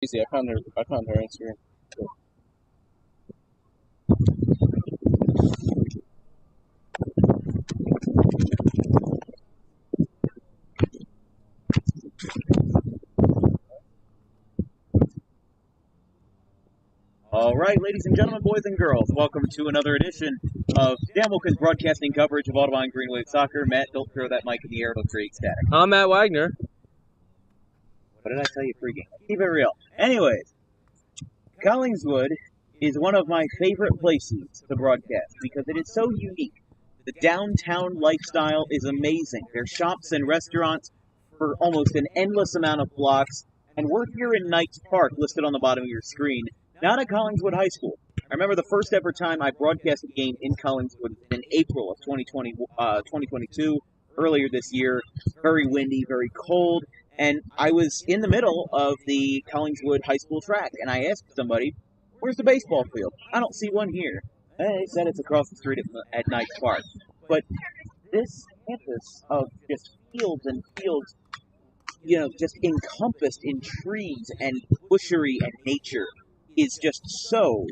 Easy. I found her Instagram. All right, ladies and gentlemen, boys and girls, welcome to another edition of Dan Wilkins broadcasting coverage of Audubon Green Wave soccer. Matt, don't throw that mic in the air; it'll create static. I'm Matt Wagner. What did I tell you, pregame? Keep it real. Anyways, Collingswood is one of my favorite places to broadcast because it is so unique. The downtown lifestyle is amazing. There's shops and restaurants for almost an endless amount of blocks, and we're here in Knights Park, listed on the bottom of your screen, not at Collingswood High School. I remember the first ever time I broadcast a game in Collingswood in April of 2022, earlier this year. Very windy, very cold, and I was in the middle of the Collingswood High School track, and I asked somebody, "Where's the baseball field? I don't see one here." They said it's across the street at Knights Park. But this campus of just fields and fields, just encompassed in trees and bushery and nature, is just so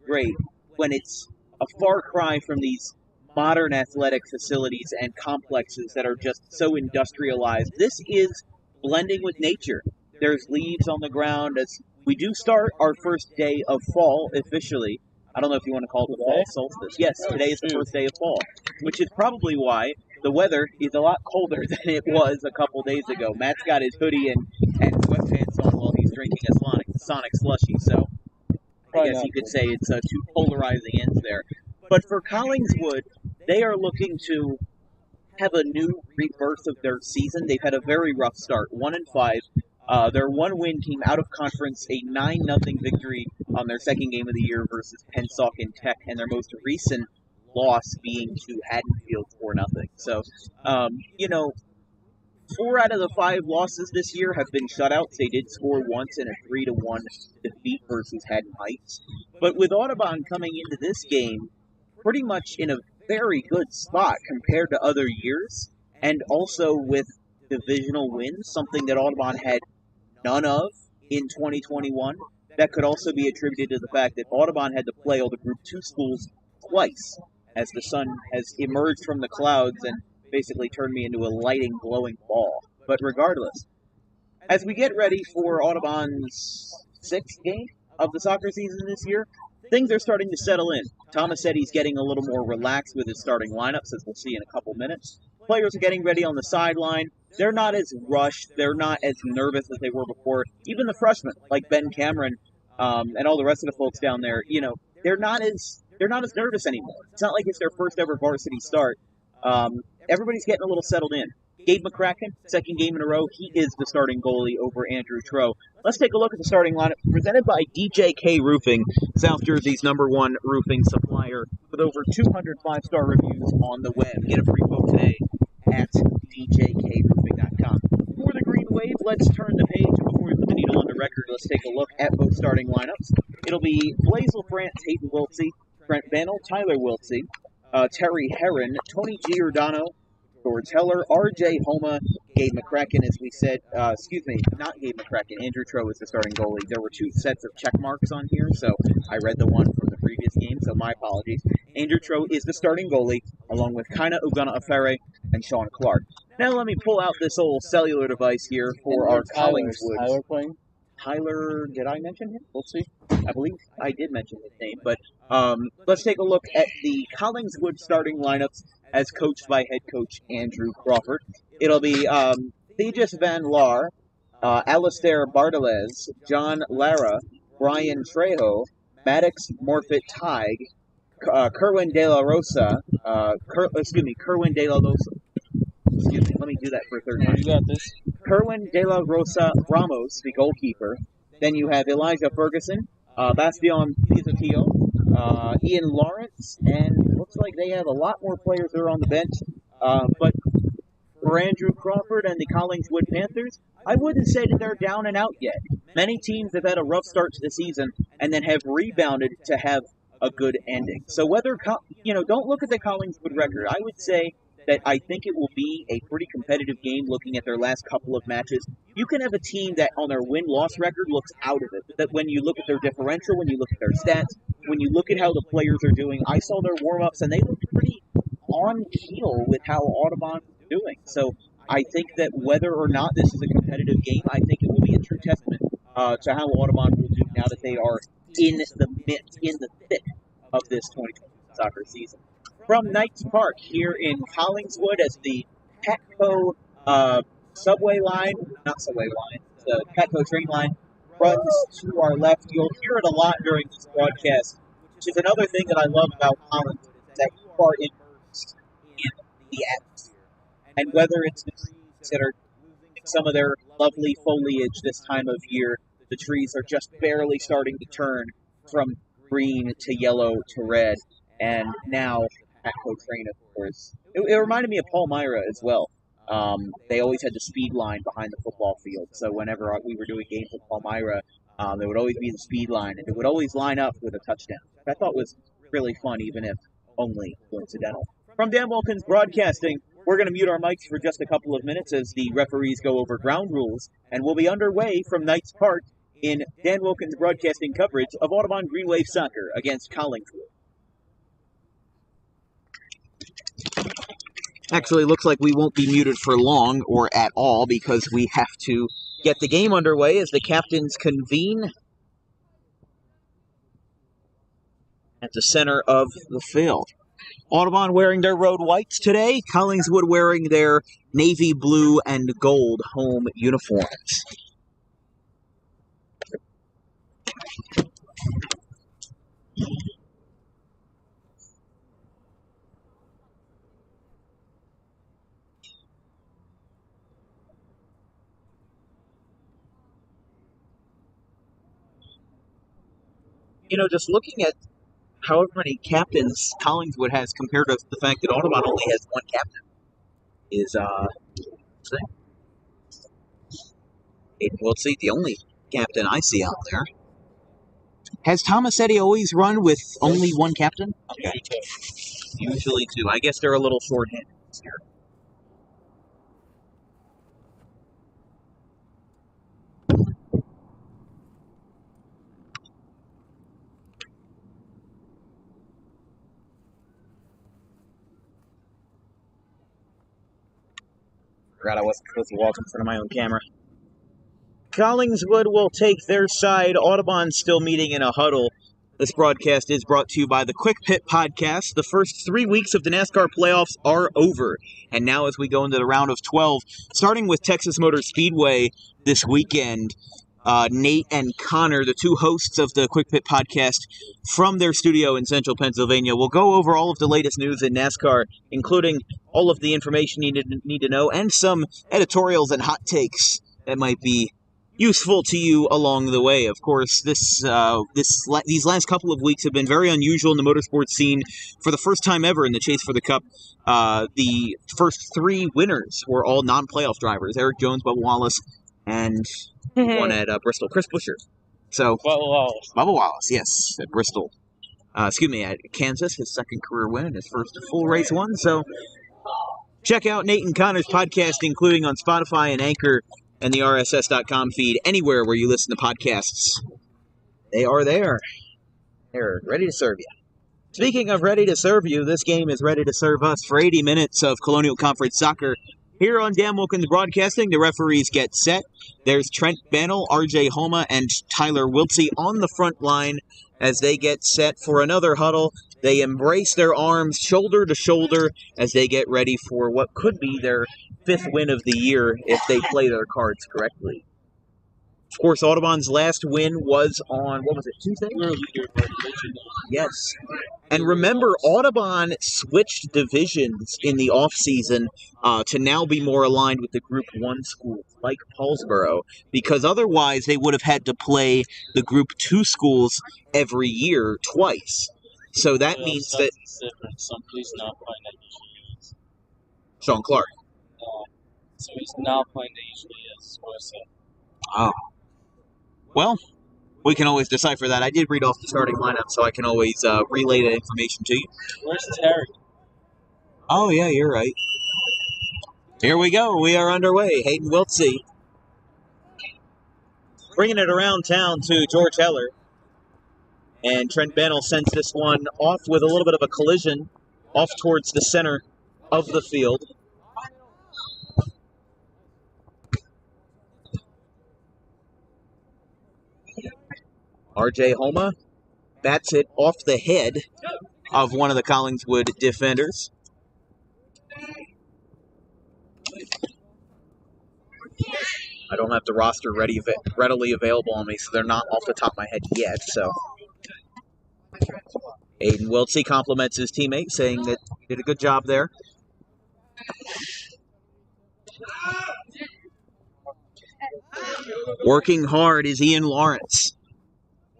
great when it's a far cry from these modern athletic facilities and complexes that are just so industrialized. This is blending with nature. There's leaves on the ground as we do start our first day of fall officially. I don't know if you want to call it the fall solstice. Yes, today is the first day of fall, which is probably why the weather is a lot colder than it was a couple days ago. Matt's got his hoodie and sweatpants on while he's drinking a Sonic slushie, so I guess you could say it's two polarizing ends there. But for Collingswood, they are looking to have a new rebirth of their season. They've had a very rough start, 1-5. Their one-win came out of conference, a 9-0 victory on their second game of the year versus Pennsauken Tech, and their most recent loss being to Haddonfield 4-0. So, 4 out of the 5 losses this year have been shutouts. They did score once in a 3-1 defeat versus Haddon Heights. But with Audubon coming into this game pretty much in a very good spot compared to other years, and also with divisional wins, something that Audubon had none of in 2021, that could also be attributed to the fact that Audubon had to play all the Group 2 schools twice, as the sun has emerged from the clouds and basically turned me into a lighting, glowing ball. But regardless, as we get ready for Audubon's 6th game of the soccer season this year, things are starting to settle in. Thomas said he's getting a little more relaxed with his starting lineups, as we'll see in a couple minutes. Players are getting ready on the sideline. They're not as rushed. They're not as nervous as they were before. Even the freshmen, like Ben Cameron and all the rest of the folks down there, they're not as nervous anymore. It's not like it's their first ever varsity start. Everybody's getting a little settled in. Gabe McCracken, second game in a row, he is the starting goalie over Andrew Troe. Let's take a look at the starting lineup presented by DJK Roofing, South Jersey's #1 roofing supplier with over 200 5-star reviews on the web. Get a free quote today at djkroofing.com. For the Green Wave, let's turn the page. Before we put the needle on the record, let's take a look at both starting lineups. It'll be Blaisel France, Hayden Wiltsey, Trent Bannell, Tyler Wiltsey, Terry Herron, Tony Giordano, George Heller, R.J. Homa, Gabe McCracken, as we said. Not Gabe McCracken. Andrew Troe is the starting goalie. There were 2 sets of check marks on here, so I read the one from the previous game, so my apologies. Andrew Troe is the starting goalie, along with Kaina Ugana-Afere and Sean Clark. Now let me pull out this old cellular device here for our Collingswood. Tyler playing? Tyler, did I mention him? We'll see. I believe I did mention his name, but let's take a look at the Collingswood starting lineups as coached by head coach Andrew Crawford. It'll be Thegis Van Laar, Alistair Bartolez, John Lara, Brian Trejo, Maddox Morfitt Tig, Kerwin De La Rosa, Kerwin De La Rosa. Excuse me, let me do that for a third time. You got this. Kerwin De La Rosa Ramos, the goalkeeper. Then you have Elijah Ferguson, Bastion Pizzotio, Ian Lawrence, and it looks like they have a lot more players that are on the bench. But for Andrew Crawford and the Collingswood Panthers, I wouldn't say that they're down and out yet. Many teams have had a rough start to the season and then have rebounded to have a good ending. So don't look at the Collingswood record. I would say that I think it will be a pretty competitive game looking at their last couple of matches. You can have a team that on their win-loss record looks out of it. That when you look at their differential, when you look at their stats, when you look at how the players are doing, I saw their warm-ups and they looked pretty on keel with how Audubon is doing. So I think that whether or not this is a competitive game, I think it will be a true testament to how Audubon will do now that they are in the thick of this 2020 soccer season. From Knights Park here in Collingswood as the Petco subway line, not subway line, the Petco train line runs to our left. You'll hear it a lot during this broadcast, which is another thing that I love about Collingswood, is that you are immersed in the atmosphere. And whether it's the trees that are some of their lovely foliage this time of year, the trees are just barely starting to turn from green to yellow to red, and now Petco train, of course. It reminded me of Palmyra as well. They always had the speed line behind the football field, so whenever we were doing games with Palmyra, there would always be the speed line, and it would always line up with a touchdown, which I thought was really fun, even if only coincidental. From Dan Wilkins Broadcasting, we're going to mute our mics for just a couple of minutes as the referees go over ground rules, and we'll be underway from Knights Park in Dan Wilkins Broadcasting coverage of Audubon Green Wave Soccer against Collingswood. Actually, looks like we won't be muted for long or at all because we have to get the game underway as the captains convene at the center of the field. Audubon wearing their road whites today, Collingswood wearing their navy blue and gold home uniforms. You know, just looking at however many captains Collingswood has compared to the fact that Audubon only has one captain is, let's see, the only captain I see out there. Has Tomasetti always run with only one captain? Okay. Usually two. I guess they're a little short-handed this year. Forgot I wasn't supposed to walk in front of my own camera. Collingswood will take their side. Audubon still meeting in a huddle. This broadcast is brought to you by the Quick Pit Podcast. The first 3 weeks of the NASCAR playoffs are over. And now as we go into the round of 12, starting with Texas Motor Speedway this weekend, Nate and Connor, the two hosts of the Quick Pit Podcast from their studio in central Pennsylvania, will go over all of the latest news in NASCAR, including all of the information you need to know and some editorials and hot takes that might be useful to you along the way. Of course, these last couple of weeks have been very unusual in the motorsports scene. For the first time ever in the chase for the Cup, the first three winners were all non-playoff drivers: Eric Jones, Bubba Wallace, and one at Bristol, Chris Buescher. So Bubba Wallace, yes, at Bristol. At Kansas, his second career win and his first full race one. So check out Nate and Connor's podcast, including on Spotify and Anchor and the RSS.com feed, anywhere where you listen to podcasts. They are there. They're ready to serve you. Speaking of ready to serve you, this game is ready to serve us for 80 minutes of Colonial Conference soccer. Here on Dan Wilkins Broadcasting, the referees get set. There's Trent Bannell, RJ Homa, and Tyler Wiltsey on the front line as they get set for another huddle. They embrace their arms shoulder to shoulder as they get ready for what could be their fifth win of the year if they play their cards correctly. Of course, Audubon's last win was on, Tuesday? Yes. And remember, Audubon switched divisions in the offseason to now be more aligned with the Group 1 schools, like Paulsboro, because otherwise they would have had to play the Group 2 schools every year twice. So that means that... So he's not playing that usually is. Sean Clark. So he's not playing that usually is. Oh. Well, we can always decipher that. I did read off the starting lineup, so I can always relay that information to you. Where's Terry? Oh, yeah, you're right. Here we go. We are underway. Hayden Wiltsey bringing it around town to George Heller. And Trent Bannell sends this one off with a little bit of a collision off towards the center of the field. R.J. Homa bats it off the head of one of the Collingswood defenders. I don't have the roster readily available on me, so they're not off the top of my head yet. So Hayden Wiltsey compliments his teammate, saying that he did a good job there. Working hard is Ian Lawrence.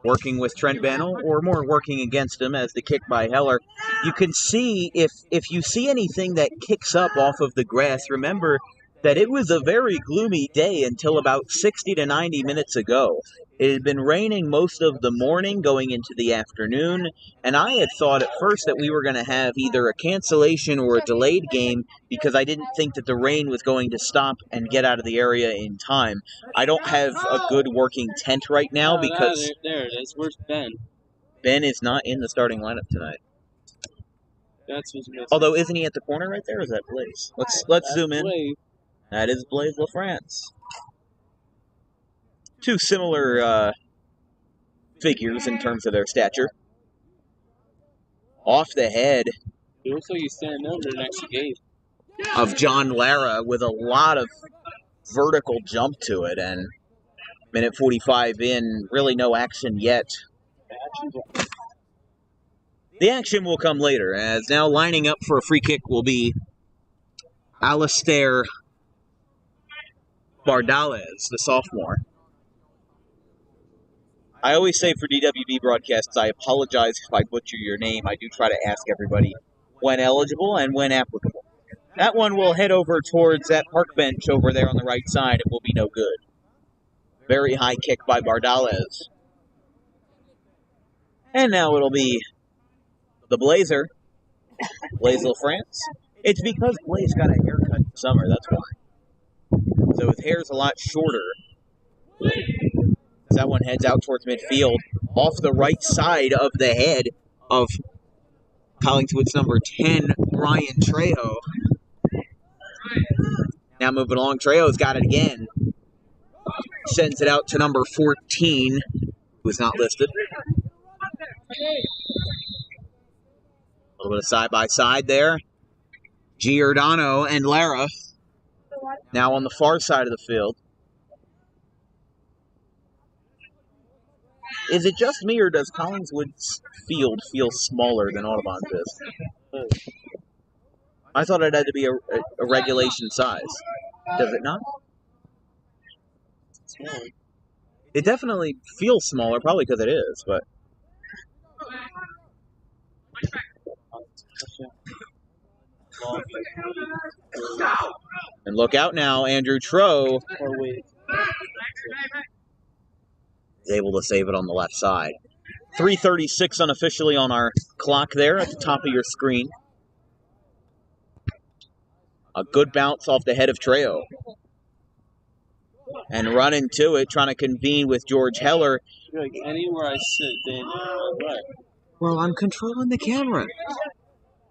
Working with Trent Bannell, or more working against him as the kick by Heller. You can see, if you see anything that kicks up off of the grass, remember that it was a very gloomy day until about 60 to 90 minutes ago. It had been raining most of the morning going into the afternoon, and I had thought at first that we were going to have either a cancellation or a delayed game because I didn't think that the rain was going to stop and get out of the area in time. I don't have a good working tent right now because... There it is. Where's Ben? Ben is not in the starting lineup tonight. That's what's missing. Although, isn't he at the corner right there, or is that Blaze? Let's zoom in. Blaze. That is Blaze LaFrance. Two similar figures in terms of their stature. Off the head It looks like he's standing under next to Gabe. of John Lara with a lot of vertical jump to it, and minute 45 in, really no action yet. The action will come later, as now lining up for a free kick will be Alistair Bardales, the sophomore. I always say for DWB broadcasts, I apologize if I butcher your name. I do try to ask everybody when eligible and when applicable. That one will head over towards that park bench over there on the right side. It will be no good. Very high kick by Bardales. And now it'll be the Blazer, Blaze LaFrance. It's because Blaze got a haircut in summer, that's why. So his hair's a lot shorter. That one heads out towards midfield, off the right side of the head of Collingswood's number 10, Brian Trejo. Now moving along, Trejo's got it again. Sends it out to number 14, who is not listed. A little bit of side-by-side there. Giordano and Lara now on the far side of the field. Is it just me, or does Collingswood's field feel smaller than Audubon's is? I thought it had to be a regulation size. Does it not? It definitely feels smaller, probably because it is, but... And look out now, Andrew Troe is able to save it on the left side. 3:36 unofficially on our clock there at the top of your screen. A good bounce off the head of Trejo. And run into it, trying to convene with George Heller. Like anywhere I sit, then right. Well, I'm controlling the camera.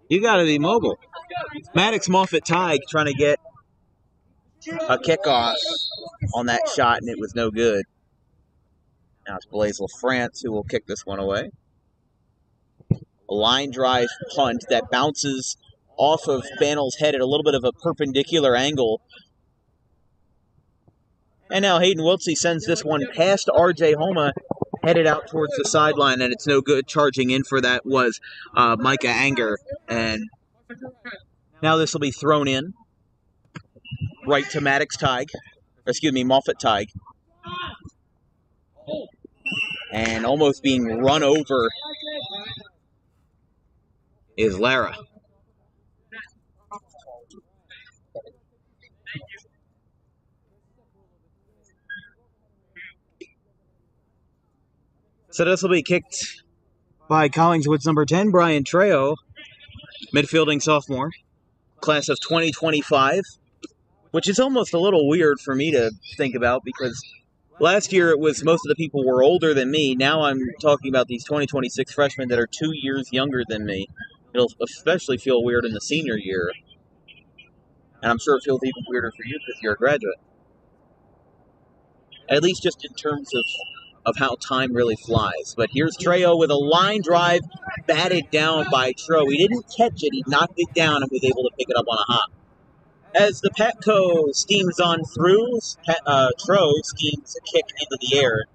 You got to be mobile. Maddox Moffett-Tige trying to get a kickoff on that shot, and it was no good. Now it's Blaze LaFrance who will kick this one away. A line drive punt that bounces off of Bannell's head at a little bit of a perpendicular angle. And now Hayden Wiltsey sends this one past R.J. Homa, headed out towards the sideline, and it's no good. Charging in for that was Micah Anger. And now this will be thrown in right to Moffett-Tige. And almost being run over is Lara. So this will be kicked by Collingswood's number 10, Brian Trejo, midfielding sophomore. class of 2025, which is almost a little weird for me to think about because last year it was most of the people were older than me. Now I'm talking about these 2026 freshmen that are 2 years younger than me. It'll especially feel weird in the senior year. And I'm sure it feels even weirder for you because you're a graduate. At least just in terms of how time really flies. But here's Trejo with a line drive batted down by Tro. He didn't catch it. He knocked it down and was able to pick it up on a hop. As the Petco steams on through, Tro steams a kick into the air.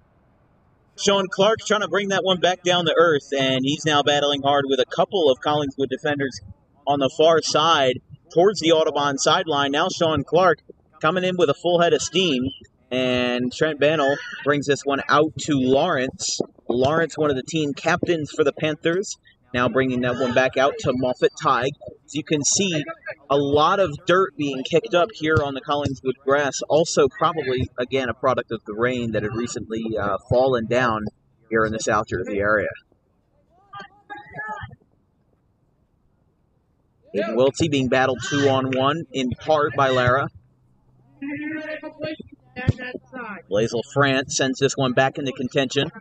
Sean Clark trying to bring that one back down to earth, and he's now battling hard with a couple of Collingswood defenders on the far side towards the Audubon sideline. Now Sean Clark coming in with a full head of steam, and Trent Bannell brings this one out to Lawrence. Lawrence, one of the team captains for the Panthers, now bringing that one back out to Moffett Tighe. As you can see, a lot of dirt being kicked up here on the Collingswood grass. Also, probably, again, a product of the rain that had recently fallen down here in the South Jersey area. Wiltsey being battled 2-on-1, in part by Lara. Blaise LaFrance sends this one back into contention.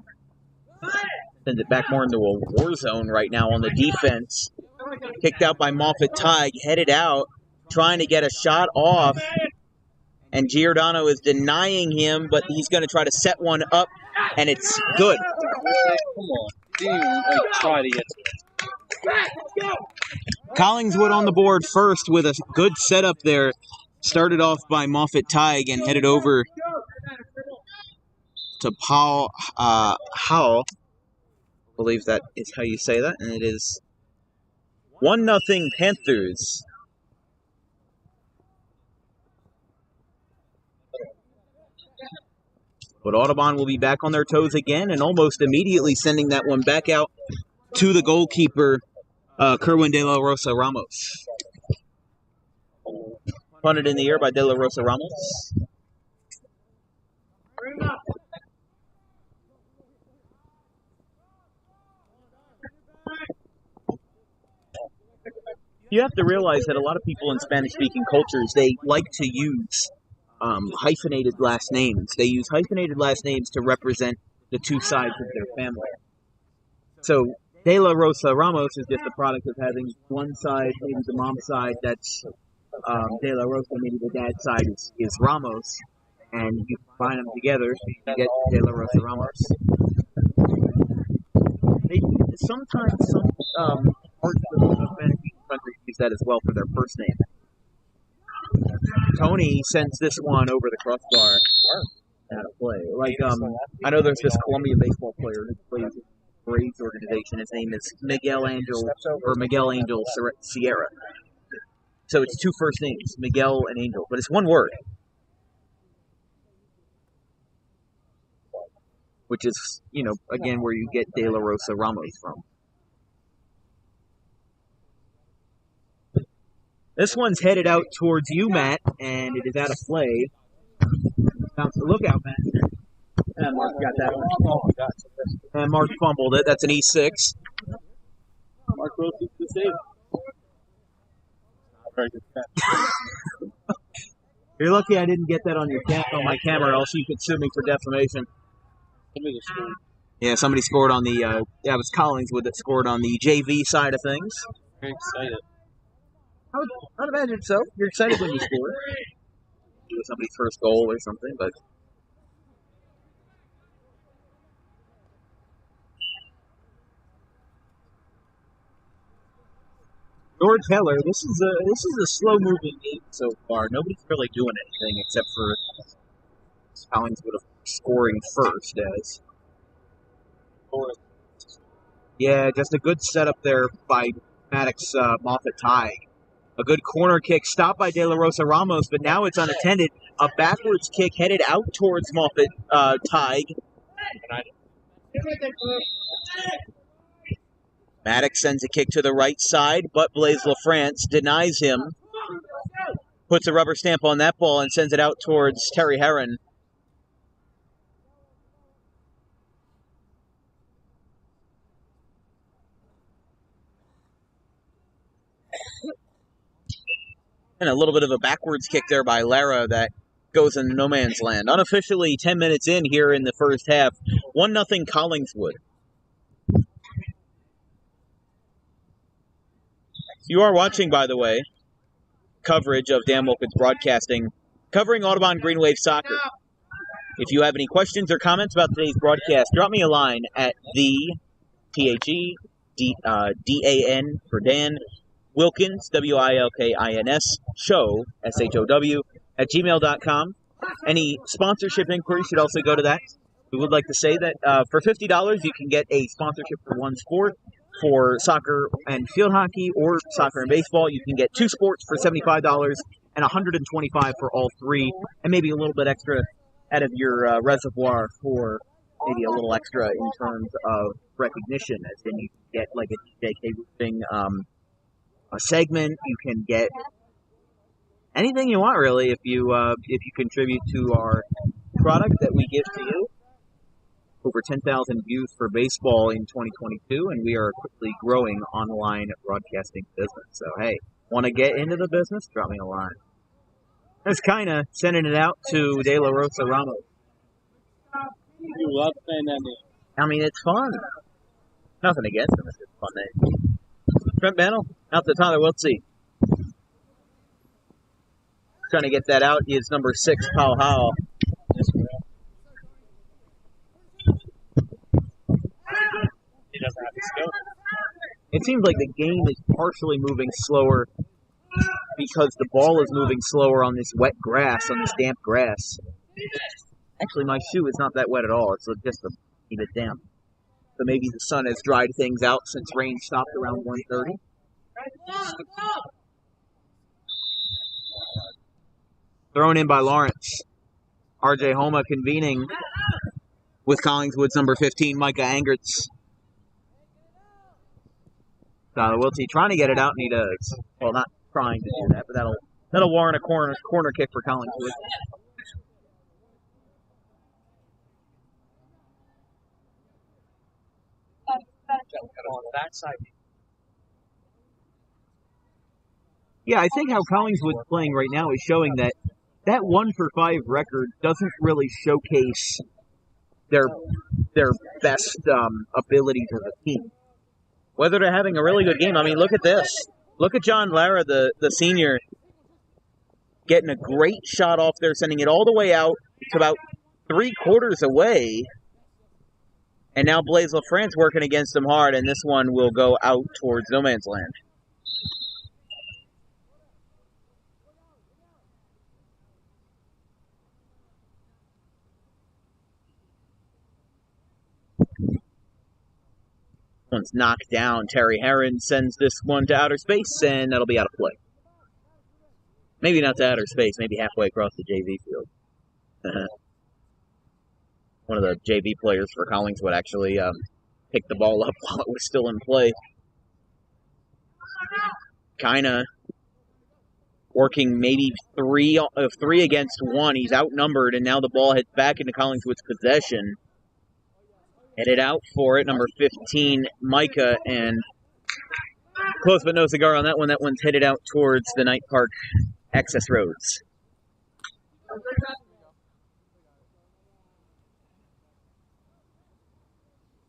Sends it back more into a war zone right now on the defense. Kicked out by Moffett Tighe, headed out, trying to get a shot off. And Giordano is denying him, but he's going to try to set one up, and it's good. Come on. Didn't even try to get to it. Collingswood on the board first with a good setup there. Started off by Moffett Tighe and headed over to Paul Howell. I believe that is how you say that, and it is 1-0 Panthers. But Audubon will be back on their toes again and almost immediately sending that one back out to the goalkeeper, Kerwin De La Rosa Ramos. Punted in the air by De La Rosa Ramos. You have to realize that a lot of people in Spanish-speaking cultures, they like to use hyphenated last names. They use hyphenated last names to represent the two sides of their family. So De La Rosa Ramos is just a product of having one side, maybe the mom's side, that's De La Rosa, maybe the dad's side is Ramos, and you combine them together, you get De La Rosa Ramos. Sometimes some parts of the Spanish-speaking countries use that as well for their first name. Tony sends this one over the crossbar out of play. I know there's this Colombian baseball player who plays in the Braves organization. His name is Miguel Angel Sierra. So it's two first names, Miguel and Angel, but it's one word. Which is, again, where you get De La Rosa Ramos from. This one's headed out towards you, Matt, and it is out of play. Look out, Matt. And Mark got that one. And Mark fumbled it. That's an E6. Mark Rose is the save. Very good catch. You're lucky I didn't get that on my camera, else you could sue me for defamation. Yeah, somebody scored on the, it was Collingswood that scored on the JV side of things. Very excited. I'd imagine so. You're excited when you score. It was somebody's first goal or something, but... George Heller, this is a slow-moving game so far. Nobody's really doing anything except for Collingswood scoring first, as... Yeah, just a good setup there by Maddox Moffett Tighe. A good corner kick stopped by De La Rosa Ramos, but now it's unattended. A backwards kick headed out towards Moffett Tighe. Maddox sends a kick to the right side, but Blaise LaFrance denies him. Puts a rubber stamp on that ball and sends it out towards Terry Herron. And a little bit of a backwards kick there by Lara that goes into no man's land. Unofficially 10 minutes in here in the first half. 1-0 Collingswood. You are watching, by the way, coverage of Dan Wilkins Broadcasting, covering Audubon Green Wave Soccer. If you have any questions or comments about today's broadcast, drop me a line at D-A-N for Dan, Wilkins, W-I-L-K-I-N-S, show, S-H-O-W, at gmail.com. Any sponsorship inquiries should also go to that. We would like to say that for $50, you can get a sponsorship for one sport. For soccer and field hockey or soccer and baseball, you can get two sports for $75 and $125 for all three, and maybe a little bit extra out of your reservoir for maybe a little extra in terms of recognition. As in, you can get like a DJK Roofing a segment. You can get anything you want, really, if you contribute to our product that we give to you. Over 10,000 views for baseball in 2022, and we are a quickly growing online broadcasting business. So, hey, want to get into the business? Drop me a line. That's kind of sending it out to De La Rosa Ramos. You love saying that name. I mean, it's fun. Nothing against him. It's just a fun name. Trent Bannell, out to Tyler Wiltsey. Trying to get that out is number 6, Paul Howell. He doesn't have the skill. It seems like the game is partially moving slower because the ball is moving slower on this wet grass, on this damp grass. Actually, my shoe is not that wet at all. It's just a bit damp. So maybe the sun has dried things out since rain stopped around 1:30. Thrown in by Lawrence. RJ Homa convening with Collingswood's number 15, Micah Angertz. Tyler Wiltsey trying to get it out, and he does. Well, not trying to do that, but that'll warrant a corner kick for Collingswood. On that side. Yeah, I think how Collingswood's playing right now is showing that 1-for-5 record doesn't really showcase their best abilities as a team. Whether they're having a really good game. I mean, look at this. Look at John Lara, the senior, getting a great shot off there, sending it all the way out to about 3/4 away. And now Blaise LaFrance working against him hard, and this one will go out towards no man's land. One's knocked down. Terry Herron sends this one to outer space, and that'll be out of play. Maybe not to outer space, maybe halfway across the JV field. One of the JV players for Collingswood actually picked the ball up while it was still in play. Kind of working maybe three against 1. He's outnumbered, and now the ball heads back into Collingswood's possession. Headed out for it, number 15, Micah, and close but no cigar on that one. That one's headed out towards the Knight Park access roads.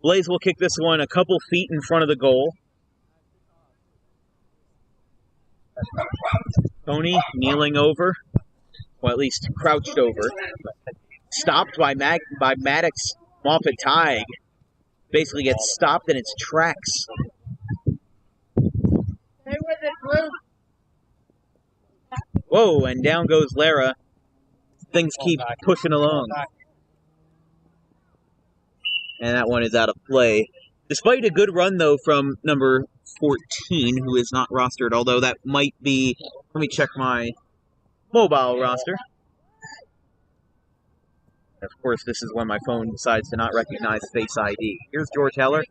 Blaise will kick this one a couple feet in front of the goal. Tony kneeling over, well, at least crouched over. Stopped by Maddox Moffat-Tig. Basically gets stopped in its tracks. Whoa, and down goes Lara. Things keep pushing along. And that one is out of play. Despite a good run, though, from number 14, who is not rostered, although that might be... Let me check my mobile roster. Of course, this is when my phone decides to not recognize Face ID. Here's George Heller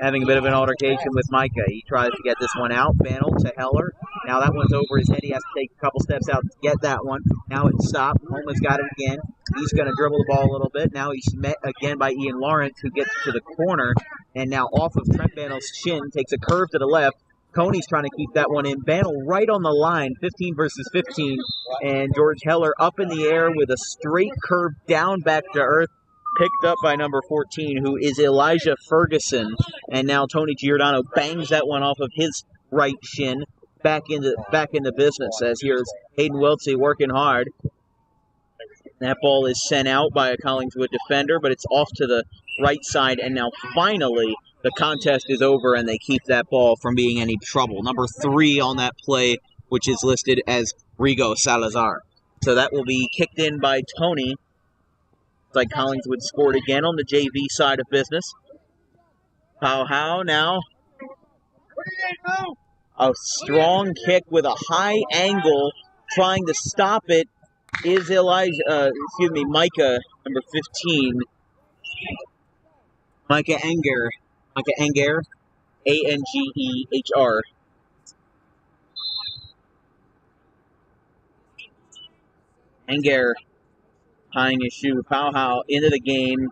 having a bit of an altercation with Micah. He tries to get this one out. Bannell to Heller. Now that one's over his head. He has to take a couple steps out to get that one. Now it's stopped. Holman's got it again. He's going to dribble the ball a little bit. Now he's met again by Ian Lawrence, who gets to the corner. And now off of Trent Bannell's shin, takes a curve to the left. Coney's trying to keep that one in. Bantle right on the line, 15 versus 15. And George Heller up in the air with a straight curve down back to earth, picked up by number 14, who is Elijah Ferguson. And now Tony Giordano bangs that one off of his right shin back into business, as here's Hayden Weltsey working hard. That ball is sent out by a Collingswood defender, but it's off to the right side, and now finally the contest is over and they keep that ball from being any trouble. Number 3 on that play, which is listed as Rigo Salazar. So that will be kicked in by Tony. It's like Collingswood scored again on the JV side of business. How now. A strong kick with a high angle, trying to stop it is Micah, number 15. Micah Anger, Angeher. Anger tying his shoe. Powell into the game.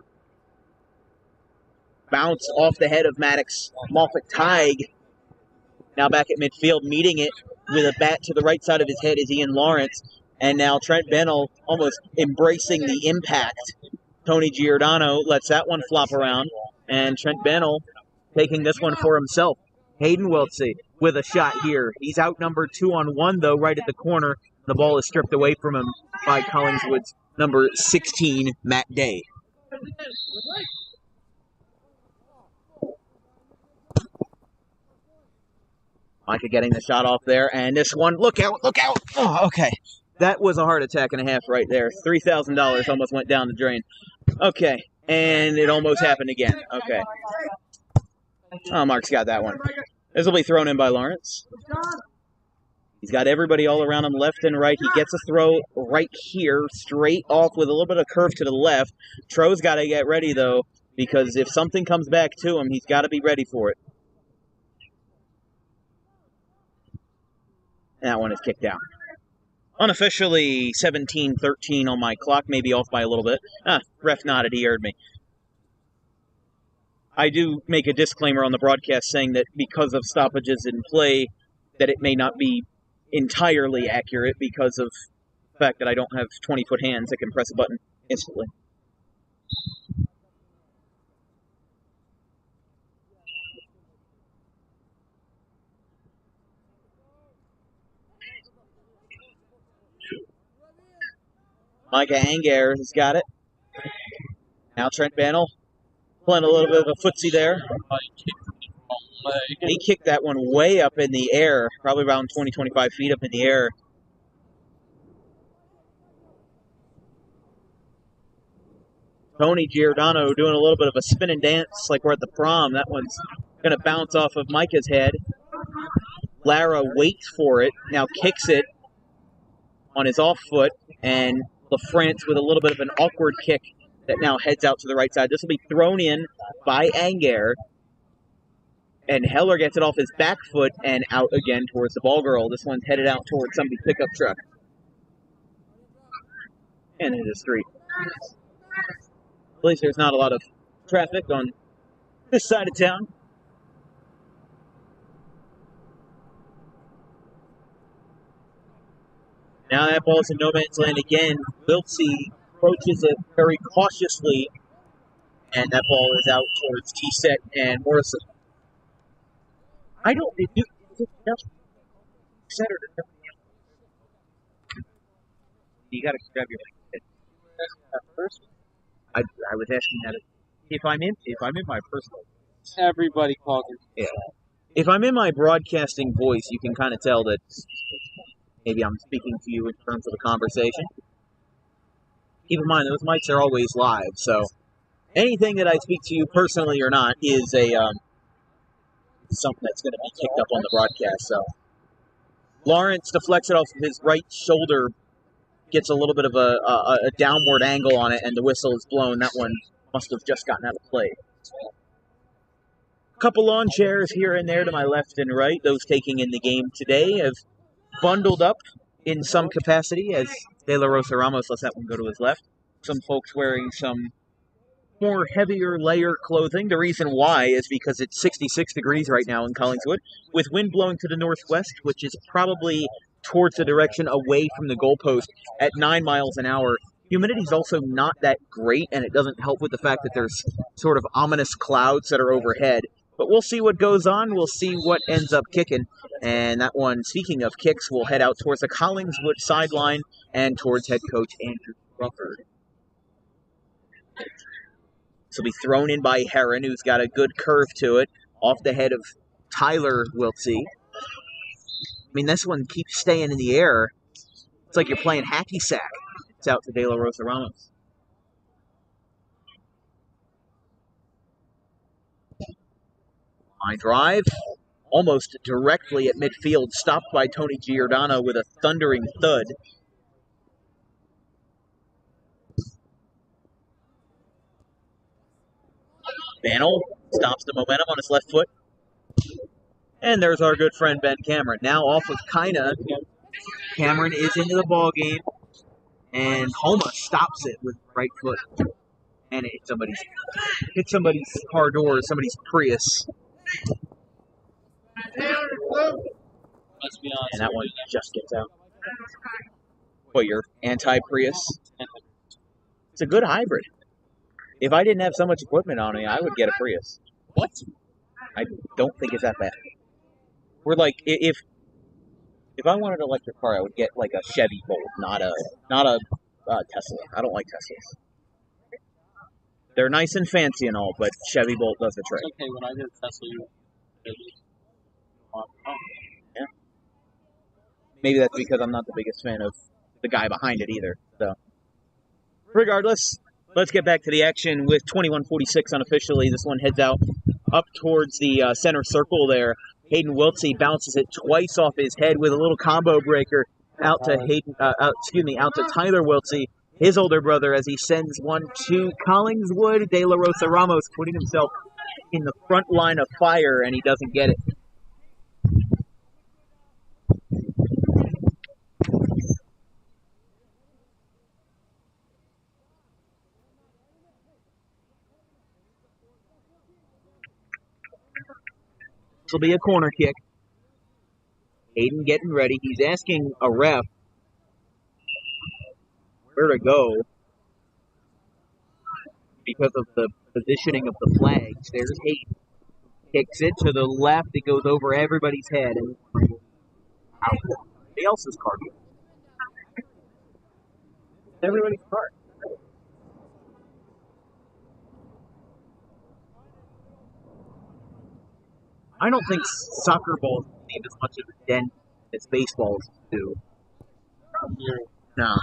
Bounce off the head of Maddox. Moffat Tighe now back at midfield, meeting it with a bat to the right side of his head is Ian Lawrence. And now Trent Bennell almost embracing the impact. Tony Giordano lets that one flop around. And Trent Bennell taking this one for himself. Hayden Weltsey with a shot here. He's outnumbered 2-on-1, though, right at the corner. The ball is stripped away from him by Collingswood's number 16, Matt Day. Micah getting the shot off there, and this one, look out! Oh, okay. That was a heart attack and a half right there. $3,000 almost went down the drain. Okay, and it almost happened again. Okay. Oh, Mark's got that one. This will be thrown in by Lawrence. He's got everybody all around him, left and right. He gets a throw right here, straight off with a little bit of curve to the left. Tro's got to get ready, though, because if something comes back to him, he's got to be ready for it. That one is kicked out. Unofficially 17-13 on my clock, maybe off by a little bit. Ref nodded, he heard me. I do make a disclaimer on the broadcast saying that because of stoppages in play, that it may not be entirely accurate because of the fact that I don't have 20-foot hands that can press a button instantly. Micah Anger has got it. Now Trent Bannell playing a little bit of a footsie there. He kicked that one way up in the air, probably around 20-25 feet up in the air. Tony Giordano doing a little bit of a spin and dance like we're at the prom. That one's going to bounce off of Micah's head. Lara waits for it, now kicks it on his off foot, and LaFrance with a little bit of an awkward kick that now heads out to the right side. This will be thrown in by Anger. And Heller gets it off his back foot and out again towards the ball girl. This one's headed out towards somebody's pickup truck. And into the street. At least there's not a lot of traffic on this side of town. Now that ball's in no man's land again. Wiltsey approaches it very cautiously. And that ball is out towards T-Set and Morrison. I don't think you got to grab your first. I was asking that if I'm in my personal. Everybody calls it. Yeah. If I'm in my broadcasting voice, you can kind of tell that maybe I'm speaking to you in terms of a conversation. Keep in mind those mics are always live, so anything that I speak to you personally or not is a something that's going to be picked up on the broadcast. So Lawrence deflects it off of his right shoulder, gets a little bit of a downward angle on it, and the whistle is blown. That one must have just gotten out of play. A couple lawn chairs here and there to my left and right. Those taking in the game today have bundled up in some capacity as De La Rosa Ramos lets that one go to his left. Some folks wearing some more heavier layer clothing. The reason why is because it's 66 degrees right now in Collingswood, with wind blowing to the northwest, which is probably towards the direction away from the goalpost at 9 miles an hour. Humidity is also not that great, and it doesn't help with the fact that there's sort of ominous clouds that are overhead. But we'll see what goes on. We'll see what ends up kicking. And that one, speaking of kicks, will head out towards the Collingswood sideline and towards head coach Andrew Crawford. This will be thrown in by Heron, who's got a good curve to it, off the head of Tyler Wiltsey. I mean, this one keeps staying in the air. It's like you're playing hacky sack. It's out to De La Rosa Ramos. High drive, almost directly at midfield, stopped by Tony Giordano with a thundering thud. Bannell stops the momentum on his left foot. And there's our good friend Ben Cameron. Now off of Kina. Cameron is into the ball game. And Homa stops it with right foot. And it hit somebody's car door, somebody's Prius. Let's be honest. And that one just gets out. What, you're anti-Prius? It's a good hybrid. If I didn't have so much equipment on me, I would get a Prius. What? I don't think it's that bad. We're like, if I wanted an electric car, I would get like a Chevy Bolt, not a Tesla. I don't like Teslas. They're nice and fancy and all, but Chevy Bolt does the trick. It's okay, when I get a Tesla, Yeah. Maybe that's because I'm not the biggest fan of the guy behind it either. So, regardless, let's get back to the action with 21:46 unofficially. This one heads out up towards the center circle there. Hayden Wiltsey bounces it twice off his head with a little combo breaker out to Tyler Wiltsey, his older brother, as he sends one to Collingswood. De La Rosa Ramos putting himself in the front line of fire, and he doesn't get it. This will be a corner kick. Hayden getting ready. He's asking a ref where to go because of the positioning of the flags. There's Hayden. Kicks it to the left. It goes over everybody's head. And out. Everybody else's car. Everybody's car. I don't think soccer balls leave as much of a dent as baseballs do. No.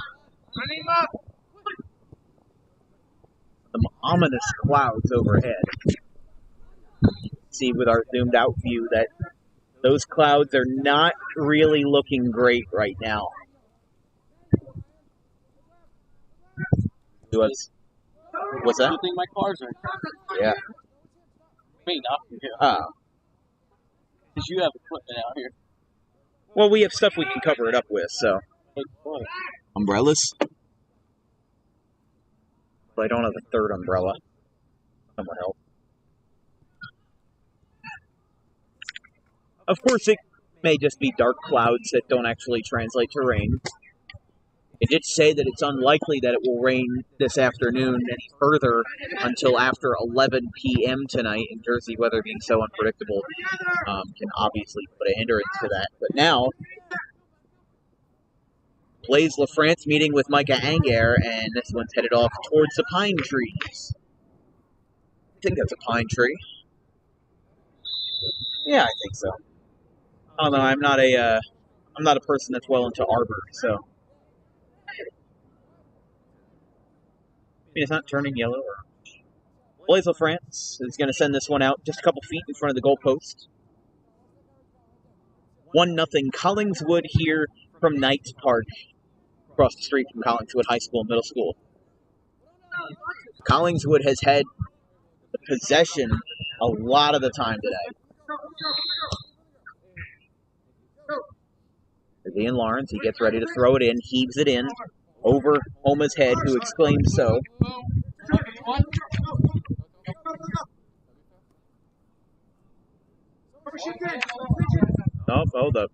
Some ominous clouds overhead. See with our zoomed out view that those clouds are not really looking great right now. What's that? I think my cars are. Yeah. Me, not you. Because you have equipment out here. Well, we have stuff we can cover it up with, so. Umbrellas? But I don't have a third umbrella. Someone help. Of course, it may just be dark clouds that don't actually translate to rain. It did say that it's unlikely that it will rain this afternoon any further until after 11 p.m. tonight, and Jersey weather being so unpredictable can obviously put a hindrance to that. But now, Blaise LaFrance meeting with Micah Anger, and this one's headed off towards the pine trees. I think that's a pine tree. Yeah, I think so. I don't know. I'm not a person that's well into arbor, so. It's not turning yellow. Blaise LaFrance is going to send this one out just a couple feet in front of the goalpost. 1-0 Collingswood here from Knights Park, across the street from Collingswood High School and Middle School. Collingswood has had the possession a lot of the time today. There's Ian Lawrence. He gets ready to throw it in, heaves it in over Homa's head, who exclaims so. Oh, hold up.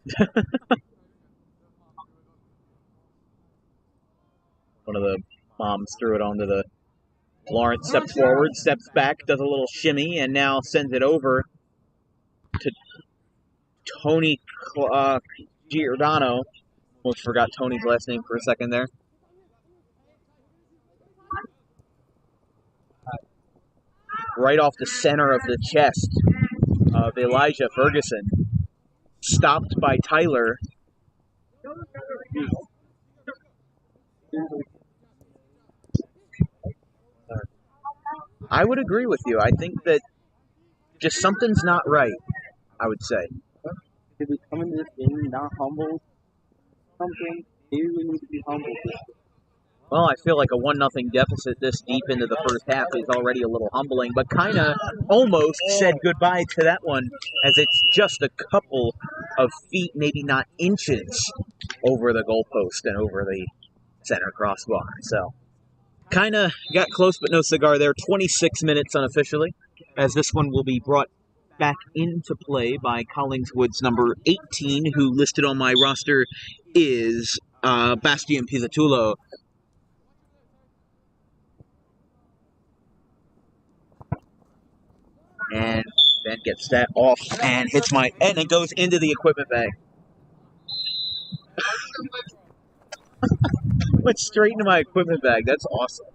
One of the moms threw it onto the... Lawrence steps forward, steps back, does a little shimmy, and now sends it over to Tony Giordano. Almost forgot Tony's last name for a second there. Right off the center of the chest of Elijah Ferguson. Stopped by Tyler. I would agree with you. I think that just something's not right, I would say. Did we come into this game not humble? Something? Maybe we need to be humble. Well, I feel like a 1-0 deficit this deep into the first half is already a little humbling, but kind of almost said goodbye to that one, as it's just a couple of feet, maybe not inches, over the goalpost and over the center crossbar. So, kind of got close, but no cigar there. 26 minutes unofficially, as this one will be brought back into play by Collingswood's number 18, who listed on my roster is Bastian Pizzatulo. And then gets that off and hits and it goes into the equipment bag. Went straight into my equipment bag. That's awesome.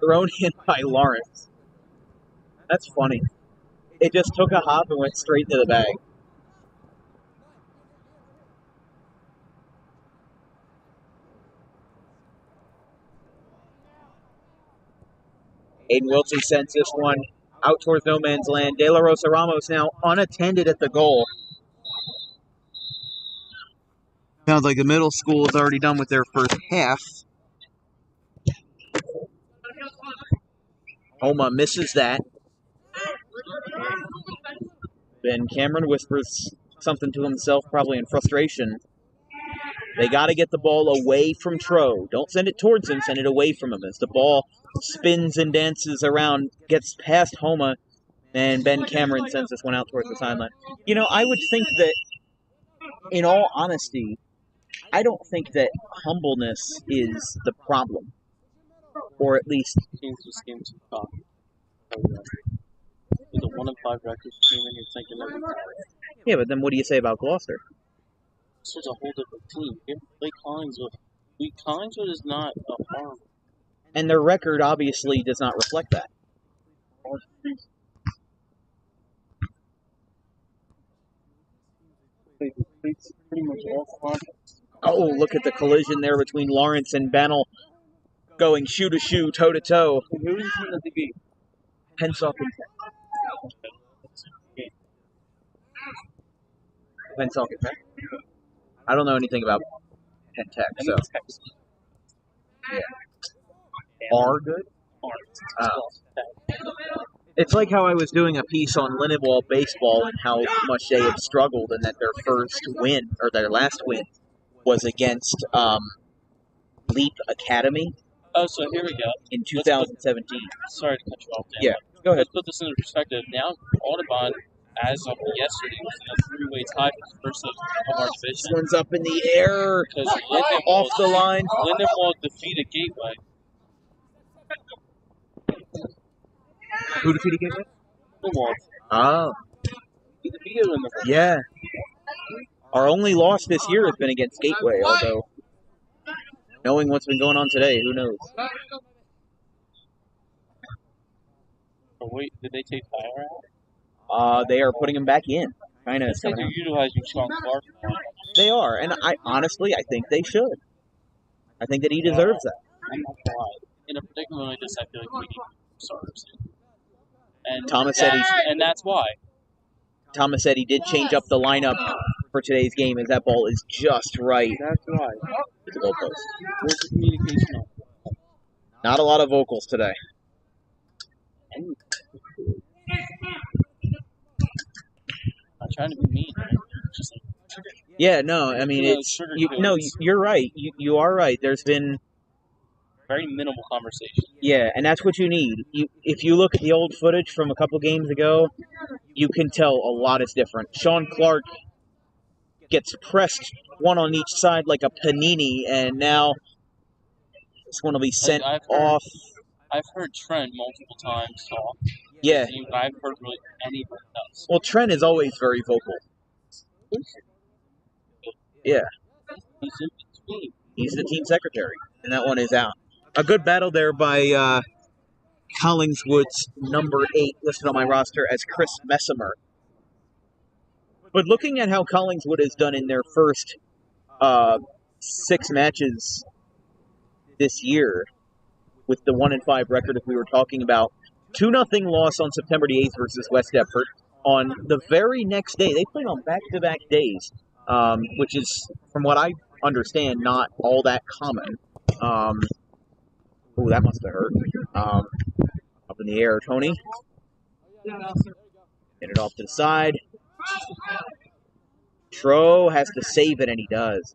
Thrown in by Lawrence. That's funny. It just took a hop and went straight into the bag. Aiden Wilson sends this one out towards no man's land. De La Rosa Ramos now unattended at the goal. Sounds like the middle school is already done with their first half. Homa misses that. Ben Cameron whispers something to himself, probably in frustration. They got to get the ball away from Tro. Don't send it towards him, send it away from him. As the ball spins and dances around, gets past Homa, and Ben Cameron sends this one out towards the sideline. You know, I would think that, in all honesty, I don't think that humbleness is the problem. Or at least... Teams just came to top. With a 1-5 record team, and you're thinking every time. Yeah, but then what do you say about Gloucester? This was a whole different team. Here, Lake Collingswood. Collingswood is not a farm. And their record obviously does not reflect that. It's pretty much all projects. Oh, look at the collision there between Lawrence and Bennell. Going shoe to shoe, toe to toe. Who is the team that they beat? Pensacola. Pensacola. I don't know anything about Penn Tech, so. Yeah. Are good? It's like how I was doing a piece on Linnewall baseball and how much they have struggled, and that their first win, or their last win, was against Leap Academy. Oh, so here we go. In 2017. Sorry to cut you off, Dan. Yeah, go ahead. Let's put this into perspective. Now, Audubon, as of yesterday, was in a three-way tie for the first of our division. This one's up in the air. Because Off the line. Lindenwold defeated Gateway. Who defeated Gateway? Lindenwold. Oh. He defeated Lindenwold. Yeah. Our only loss this year has been against Gateway, although knowing what's been going on today, who knows? Oh, wait, did they take Tyler out? They are putting him back in. Kind of. It's like they're utilizing Sean Clark. They are, and I think they should. I think that he deserves that. I'm not gonna lie. In a predicament like this, I feel like we need starters. And Thomas said and that's why. Thomas said he did change up the lineup for today's game, as that ball is just right. That's why. It's a goalpost. Where's the communication on? Not a lot of vocals today. I'm trying to be mean. Just like, yeah, no, I mean, you're right. You are right. There's been very minimal conversation. Yeah, and that's what you need. If you look at the old footage from a couple games ago, you can tell a lot is different. Sean Clark gets pressed one on each side like a panini, and now it's going to be sent off. I've heard Trent multiple times talk. Yeah. I've heard really anyone else. Well, Trent is always very vocal. Yeah. He's the team secretary, and that one is out. A good battle there by Collingswood's number 8, listed on my roster as Chris Messimer. But looking at how Collingswood has done in their first 6 matches this year, with the 1-5 record that we were talking about, 2-0 loss on September the 8th versus West Deptford. On the very next day, they played on back-to-back days, which is, from what I understand, not all that common. That must have hurt. Up in the air, Tony. Get it off to the side. Tro has to save it, and he does.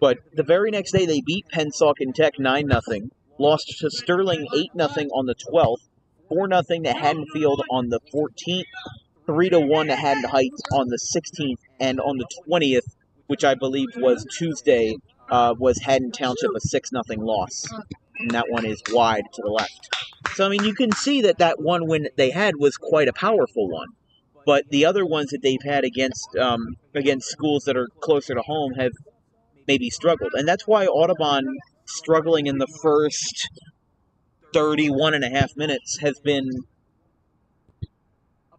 But the very next day, they beat Pennsauken Tech 9-0, lost to Sterling 8-0 on the 12th, 4-0 to Haddonfield on the 14th, 3-1 to Haddon Heights on the 16th, and on the 20th, which I believe was Tuesday, was Haddon Township a 6-0 loss. And that one is wide to the left. So, I mean, you can see that one win that they had was quite a powerful one. But the other ones that they've had against schools that are closer to home have maybe struggled. And that's why Audubon struggling in the first 31.5 minutes has been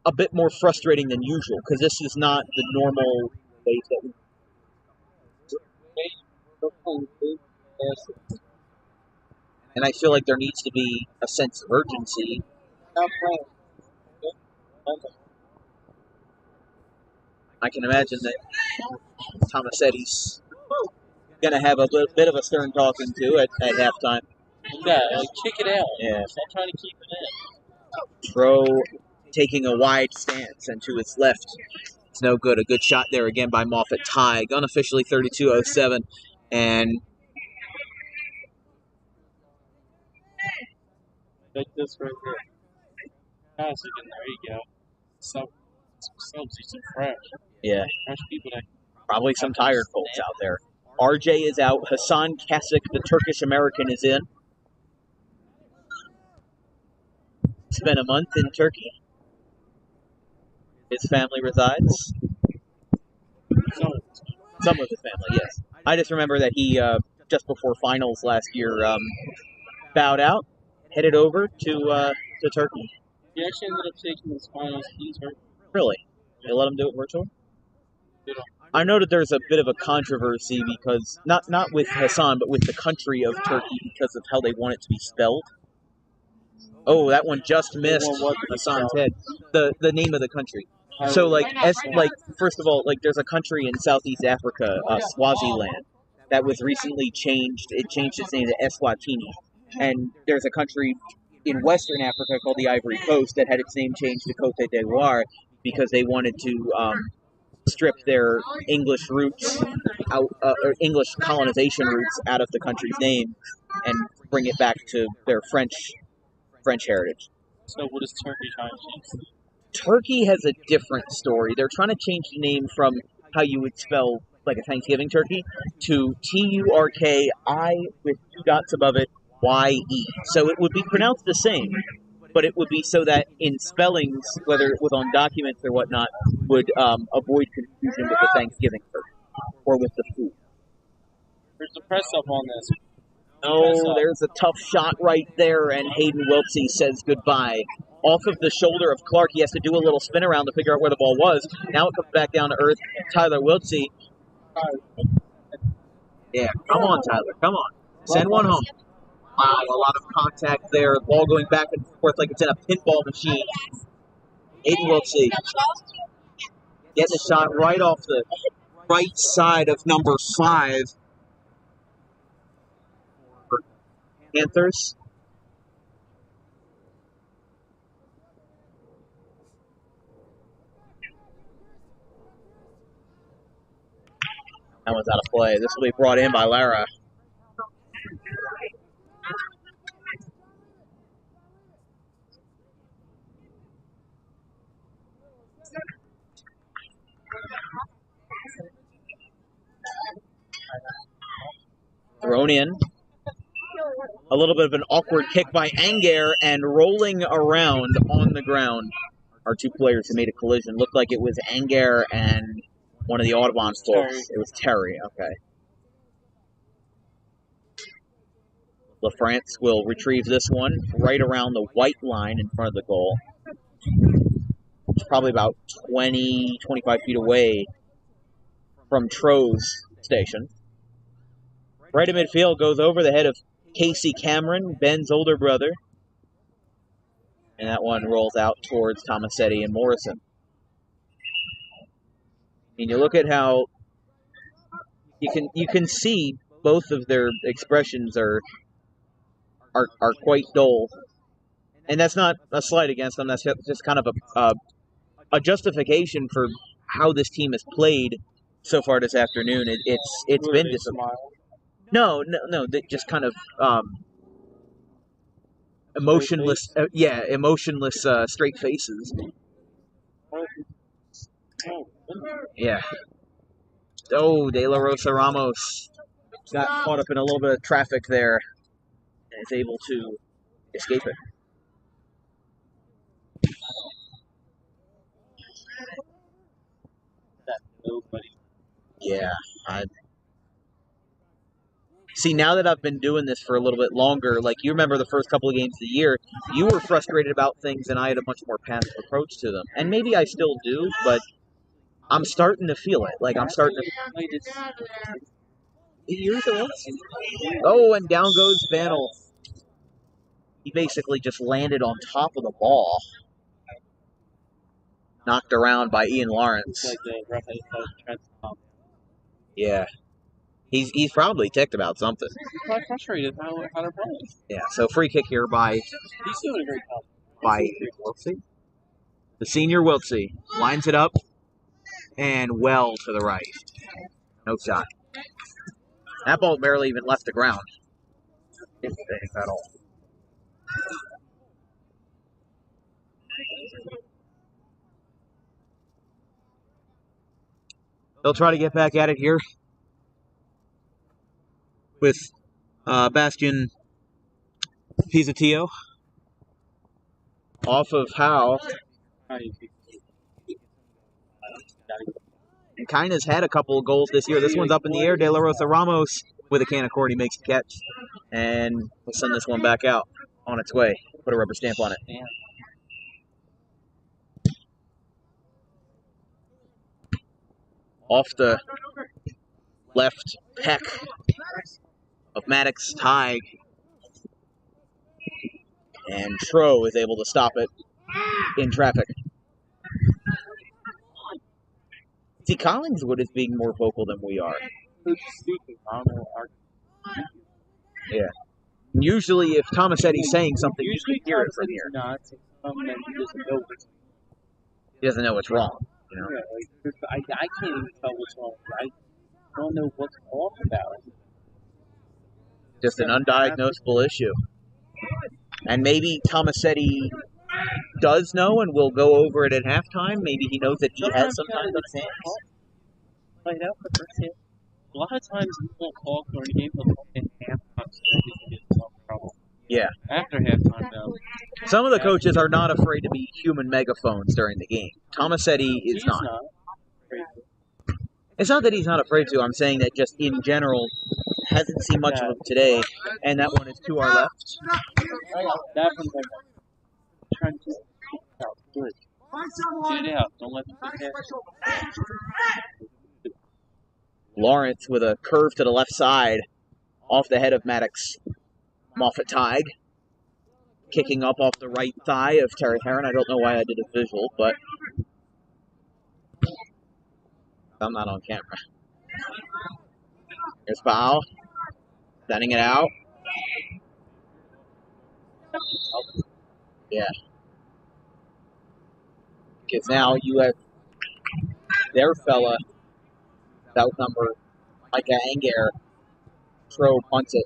a bit more frustrating than usual, because this is not the normal way that we... And I feel like there needs to be a sense of urgency. I can imagine that Thomas said he's going to have a bit of a stern talking to at halftime. Yeah, kick it out. Yeah. Stop trying to keep it in. Tro taking a wide stance, and to his left. It's no good. A good shot there again by Moffat Tighe. Unofficially 32-07. And like this right here. Pass again. There you go. Subs, some fresh. Yeah. Fresh people that probably some tired folks out there. RJ is out. Hassan Kasik, the Turkish American, is in. Spent a month in Turkey. His family resides. Some of his family, yes. I just remember that he, just before finals last year, bowed out, headed over to Turkey. He actually ended up taking his finals keys, right? Really? They let him do it virtual? I know that there's a bit of a controversy because, not with Hassan, but with the country of Turkey because of how they want it to be spelled. Oh, that one just missed Hassan's head. The name of the country. So, first of all, there's a country in Southeast Africa, Swaziland, that was recently changed. It changed its name to Eswatini. And there's a country in Western Africa called the Ivory Coast that had its name changed to Cote d'Ivoire because they wanted to strip their English roots out, or English colonization roots out of the country's name and bring it back to their French heritage. So what is Turkey trying to change? Turkey has a different story. They're trying to change the name from how you would spell like a Thanksgiving turkey to Turki with 2 dots above it, YE. So it would be pronounced the same, but it would be so that in spellings, whether it was on documents or whatnot, would avoid confusion with the Thanksgiving turkey or with the food. There's a press up on this. Oh, there's a tough shot right there, and Hayden Wiltsey says goodbye. Off of the shoulder of Clark, he has to do a little spin around to figure out where the ball was. Now it comes back down to earth. Tyler Wiltsey. Yeah, come on, Tyler, come on. Send one home. Wow, a lot of contact there. The ball going back and forth like it's in a pinball machine. Hayden Wiltsey getting a shot right off the right side of number 5. Panthers. That one's out of play. This will be brought in by Lara. Thrown in. A little bit of an awkward kick by Anger, and rolling around on the ground are two players who made a collision. Looked like it was Anger and one of the Audubon folks. It was Terry, okay. LaFrance will retrieve this one right around the white line in front of the goal. It's probably about 20, 25 feet away from Tro's station. Right in midfield, goes over the head of Casey Cameron, Ben's older brother. And that one rolls out towards Tomasetti and Morrison. And you look at how you can see both of their expressions are quite dull. And that's not a slight against them. That's just kind of a justification for how this team has played so far this afternoon. It's been disappointing. No, just kind of emotionless. Emotionless, straight faces. Yeah. Oh, De La Rosa Ramos got caught up in a little bit of traffic there and is able to escape it. Yeah. See, now that I've been doing this for a little bit longer, like you remember the first couple of games of the year, you were frustrated about things and I had a much more passive approach to them. And maybe I still do, but I'm starting to feel it. Like, I'm starting to... 8 years ago? Oh, and down goes Vanel. He basically just landed on top of the ball. Knocked around by Ian Lawrence. Yeah. He's probably ticked about something. He's probably frustrated how they're playing. Yeah, so free kick here by... He's doing a great job. By Wiltsey. The senior Wiltsey lines it up and well to the right. No shot. That ball barely even left the ground. If at all. They'll try to get back at it here with Bastian Pizzatio off of Howe. And Kina's had a couple of goals this year. This one's up in the air. De La Rosa Ramos with a can of corn. He makes a catch. And we'll send this one back out on its way. Put a rubber stamp on it. Off the left peck of Maddox Tighe. And Tro is able to stop it in traffic. See, Collingswood is being more vocal than we are. Yeah. Usually, if Tomasetti's saying something, you can hear it from here. He doesn't know what's wrong. You know? I can't even tell what's wrong. I don't know what's off about it. Just an undiagnosable issue. And maybe Tomasetti does know and will go over it at halftime. Maybe he knows that he has some time on his hands. Played out for first half. A lot of times we won't call for a game in halftime so that he can get himself in trouble. Yeah. After halftime, though. Some of the coaches are not afraid to be human megaphones during the game. Tomasetti is not. It's not that he's not afraid to. I'm saying that just in general, hasn't seen much of him today. And that one is to our left. That one's like trying to get out. Good. Get it out. Don't let them get it. Lawrence with a curve to the left side off the head of Maddox Moffat Tighe. Kicking up off the right thigh of Terry Heron. I don't know why I did a visual, but I'm not on camera. Here's Foul. Sending it out. Yeah. Because now you have their fella, South number, Micah Anger, Tro punts it.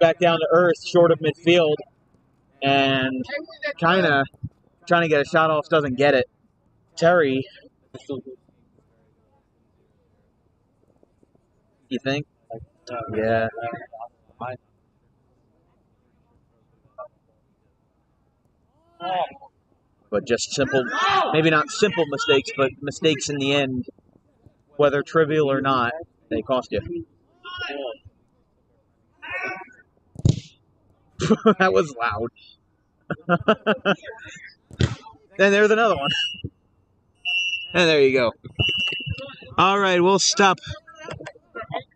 Back down to earth, short of midfield, and kind of trying to get a shot off, doesn't get it. Terry, You think? Uh, Yeah. But just simple, maybe not simple mistakes, but mistakes in the end, whether trivial or not, they cost you. That was loud. And there's another one. And there you go. All right, we'll stop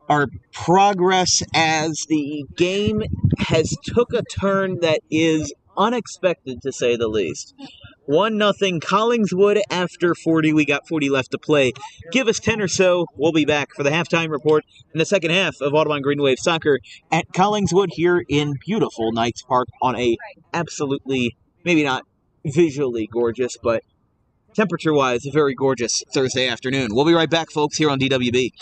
our progress as the game has took a turn that is unexpected, to say the least. 1-0 Collingswood after 40. We got 40 left to play. Give us 10 or so. We'll be back for the halftime report in the second half of Audubon Green Wave Soccer at Collingswood here in beautiful Knights Park on a absolutely, maybe not visually gorgeous, but temperature-wise, a very gorgeous Thursday afternoon. We'll be right back, folks, here on DWB.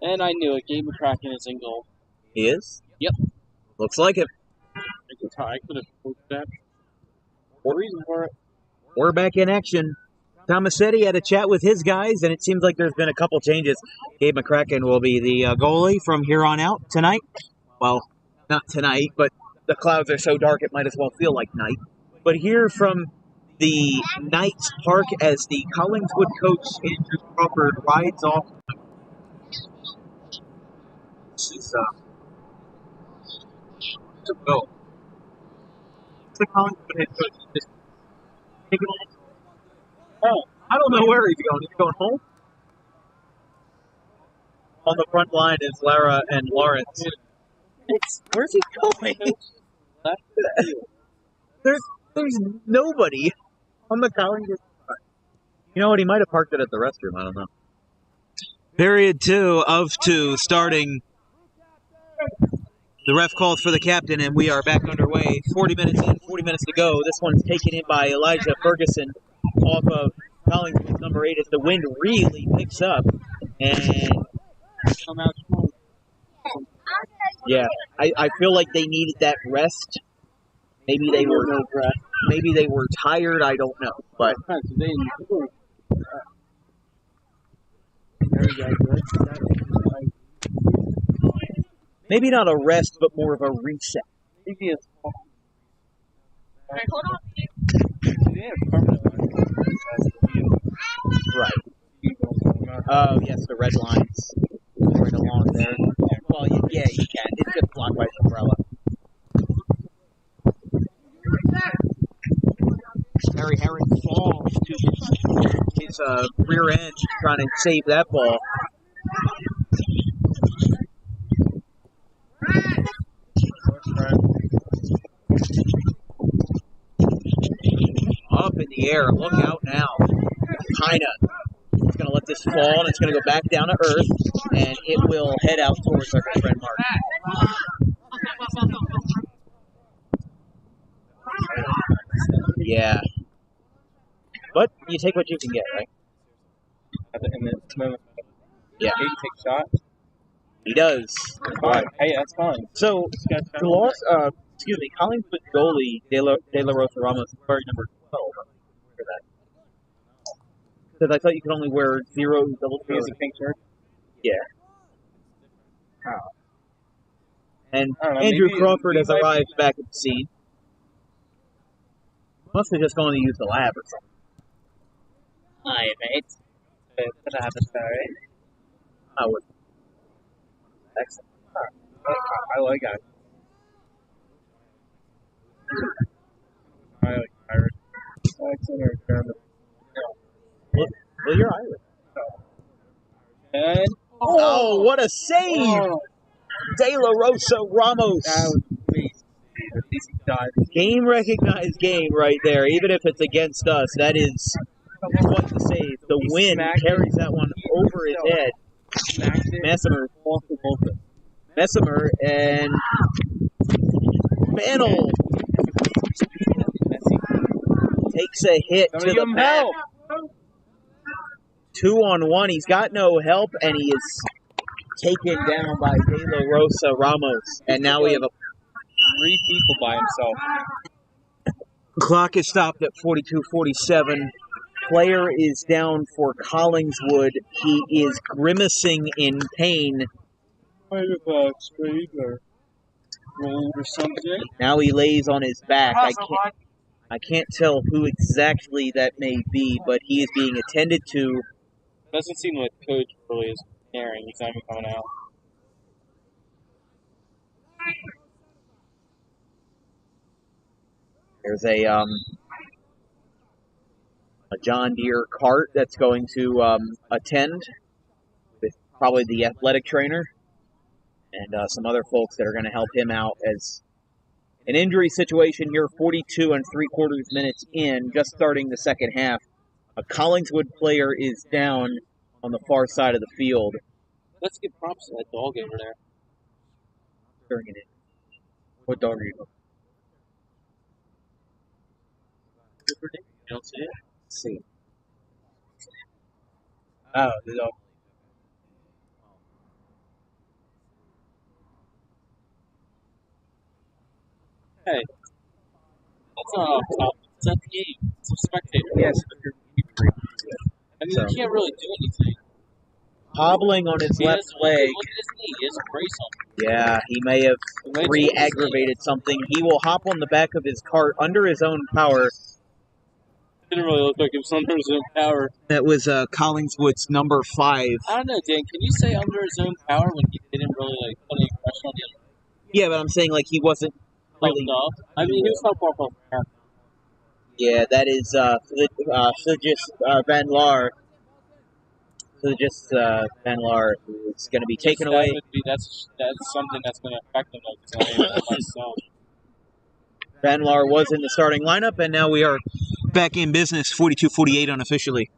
And I knew it. Gabe McCracken is in goal. He is? Yep. Looks like it. I could have proved that. What reason for it? We're back in action. Tomasetti had a chat with his guys, and it seems like there's been a couple changes. Gabe McCracken will be the goalie from here on out tonight. Well, not tonight, but the clouds are so dark it might as well feel like night. But here from the Knights Park as the Collingswood coach, Andrew Crawford, rides off. This is to go. The Collingswood head coach is just taking off. Oh, I don't know where he's going. He's going home. On the front line is Lara and Lawrence. Where's he going? There's nobody on the Collingwood side. You know what? He might have parked it at the restroom. I don't know. Period 2 of 2 starting. The ref called for the captain, and we are back underway. 40 minutes in, 40 minutes to go. This one's taken in by Elijah Ferguson off of Collingswood's number 8 as the wind really picks up. And Come out strong. yeah, I feel like they needed that rest. Maybe they were tired. I don't know, but maybe not a rest, but more of a reset. Maybe it's hold on. Right. Oh, yes, the red lines right along there. Well, yeah, you can. It's just blocked by the umbrella. Harry Herring falls to his rear end trying to save that ball. Up in the air. Look out now. Kinda. It's going to let this fall, and it's going to go back down to earth, and it will head out towards our good friend Mark. Yeah. But you take what you can get, right? Yeah. He takes shots. He does. Fine. Hey, that's fine. So, Collingwood goalie De La Rosa Ramos is wearing number 12. For that. Because I thought you could only wear 0 double He has a pink shirt. Yeah. Oh. And I don't know, Andrew maybe Crawford he has might- arrived back at the scene. Must have just gone to use the lab or something. Hi, mate. What happened, sorry? I would. Excellent. I like it. I like Irish. Accent or German. Well, you're Irish. And Oh, what a save! oh, De La Rosa Ramos. that was amazing. At least he died. Game recognized game right there. Even if it's against us, that is quite the save. The He wind smacked carries that one over his head. Smacked it. Messimer, Off the goalpost. Messimer, and Fennel takes a hit to Somebody the give him back. help. 2-on-1. He's got no help, and he is taken down by De La Rosa Ramos. And now we have a 3 people by himself. clock is stopped at 42:47. Player is down for Collingswood. He is grimacing in pain. Might have strayed or rolled or something. Now he lays on his back. I can't tell who exactly that may be, but he is being attended to. Doesn't seem like coach really is caring. He's not even coming out. There's a John Deere cart that's going to attend with probably the athletic trainer and some other folks that are going to help him out as an injury situation here, 42 3/4 minutes in, just starting the second half. A Collingswood player is down on the far side of the field. Let's give props to that dog over there. During it. What dog are you looking You don't see it? Let's see. Oh, the dog. Hey, that's not off top. It's at the game. It's a spectator. Yes. I mean, So. you can't really do anything. Hobbling on his left leg. Look at his knee. He has a brace on. Yeah, he may have re-aggravated something. He will hop on the back of his cart under his own power. Didn't really look like it was under his own power. That was Collingswood's number 5. I don't know, Dan. Can you say under his own power when he didn't really put any pressure on the other? Yeah, but I'm saying he wasn't really. I mean, he was not far from him. Yeah, that is Fujis Van Laar. Fujis Van Laar is going to be taken away. That's something that's going to affect him. Myself. Van Laar was in the starting lineup, and now we are back in business, 42-48 unofficially.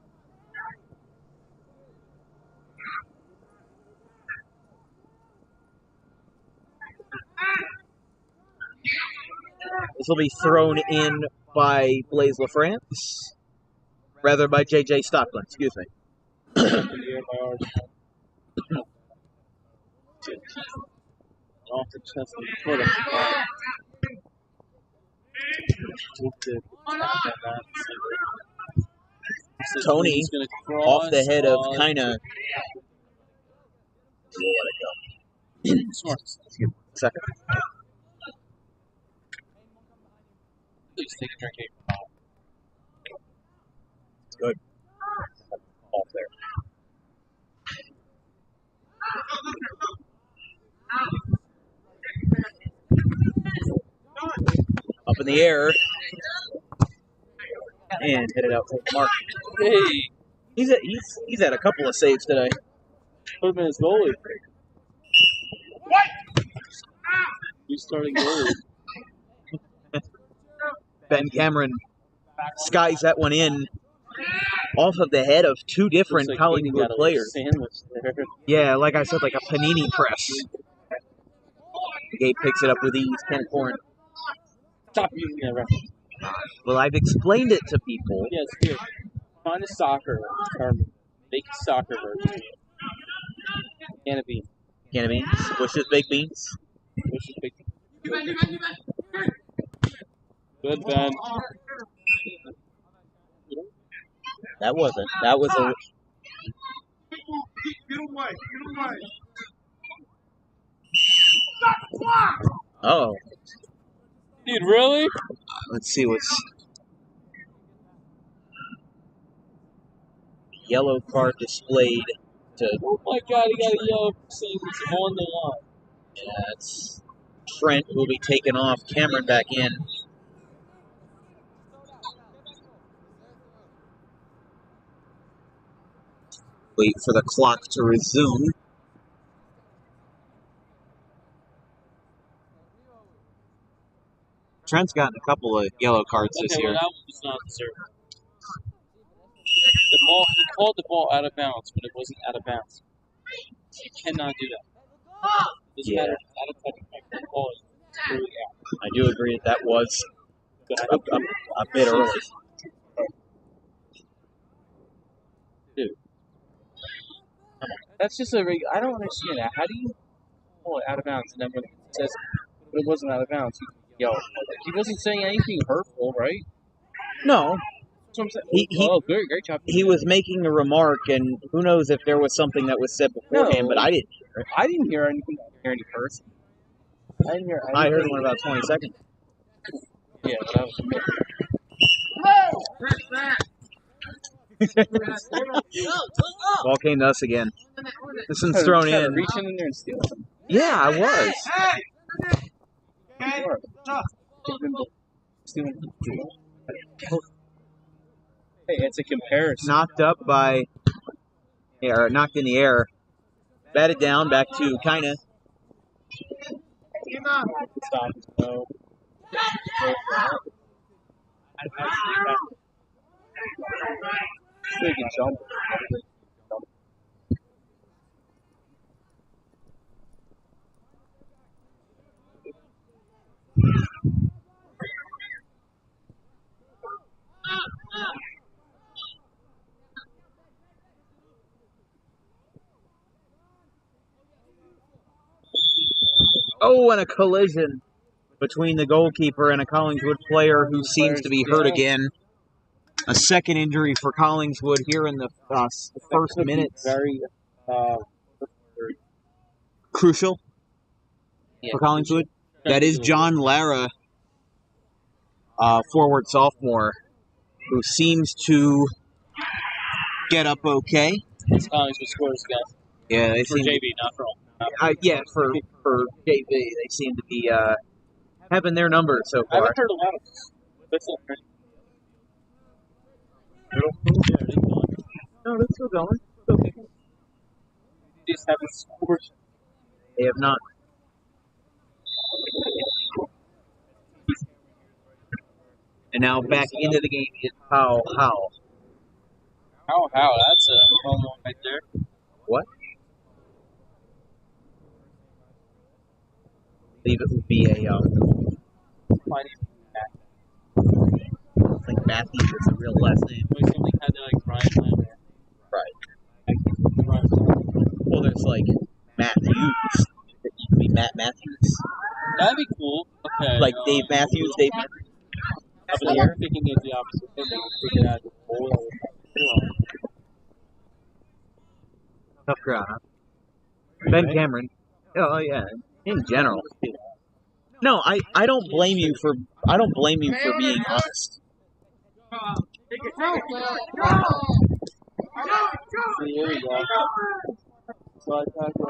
This will be thrown in by Blaise LaFrance, rather by J.J. Stockland, excuse me. Off the chest and foot of Tony off the head of Kinda. Second. Please take a drink. It's good. Off there. Up in the air. And hit it out for Mark. Hey! He's had a couple of saves today. Put him in his goalie. What? He's starting goalie. Ben Cameron skies that one in off of the head of two different Collingwood players. Yeah, like I said, like a panini press. Gabe picks it up with ease. Ken Corn. Stop using that reference. Well, I've explained it to people. Yes, here. Find a soccer term. Make a soccer version. Can of beans. Can of beans. Bush's baked beans. Bush's baked beans. Good, Ben. That wasn't. That was a. Oh. Dude, really? Let's see what's. Yellow card displayed to. Oh my God, he got a yellow saying he's on the line. Yeah, it's Trent who will be taken off. Cameron back in. Wait for the clock to resume. Trent's gotten a couple of yellow cards this year. Well, that one was not deserved. The ball, he called the ball out of bounds, but it wasn't out of bounds. You cannot do that. Doesn't matter if it's out of touch, the ball is truly out. I do agree that was a bit early. Dude. That's just a regular. I don't understand that. How do you pull it out of bounds and then when it says it wasn't out of bounds, he wasn't saying anything hurtful, right? No. That's what I'm saying. Great job. He was making a remark, and who knows if there was something that was said beforehand, but I didn't hear it. I didn't hear anything. I didn't hear any person. I didn't hear anything. I heard one about 20 seconds. Yeah, but that was Ball came to us again. This one's thrown in. Reaching in there and stealing them. Yeah, I was. Hey, it's a comparison. Knocked up by, or knocked in the air. Batted down, back to Kinda. Stop. No. Big jump. Oh, and a collision between the goalkeeper and a Collingswood player who seems to be hurt again. A second injury for Collingswood here in the first minutes. Very crucial for Collingswood. That is John Lara, forward sophomore, who seems to get up okay. It's Collingswood scores, guys. Yeah, they for seem JV, not for all. For JV, they seem to be having their number so I far. haven't heard a lot of this. That's not right. No, they're still going. Okay. They just haven't scored. They have not. And now back into the game is How. How? That's a home run right there. What? I believe it would be a. I don't think Matthews is a real last name. Wait, something had to like Ryan. Right. Well, there's like Matthews. It could be Matt Matthews. That'd be cool. Okay. Like Dave Matthews, Dave. Up in the air. Thinking is the opposite thing. Figure out the bowl. Tough crowd, huh? Ben Cameron. Oh yeah. In general. No, I don't blame you for being honest. Here we go.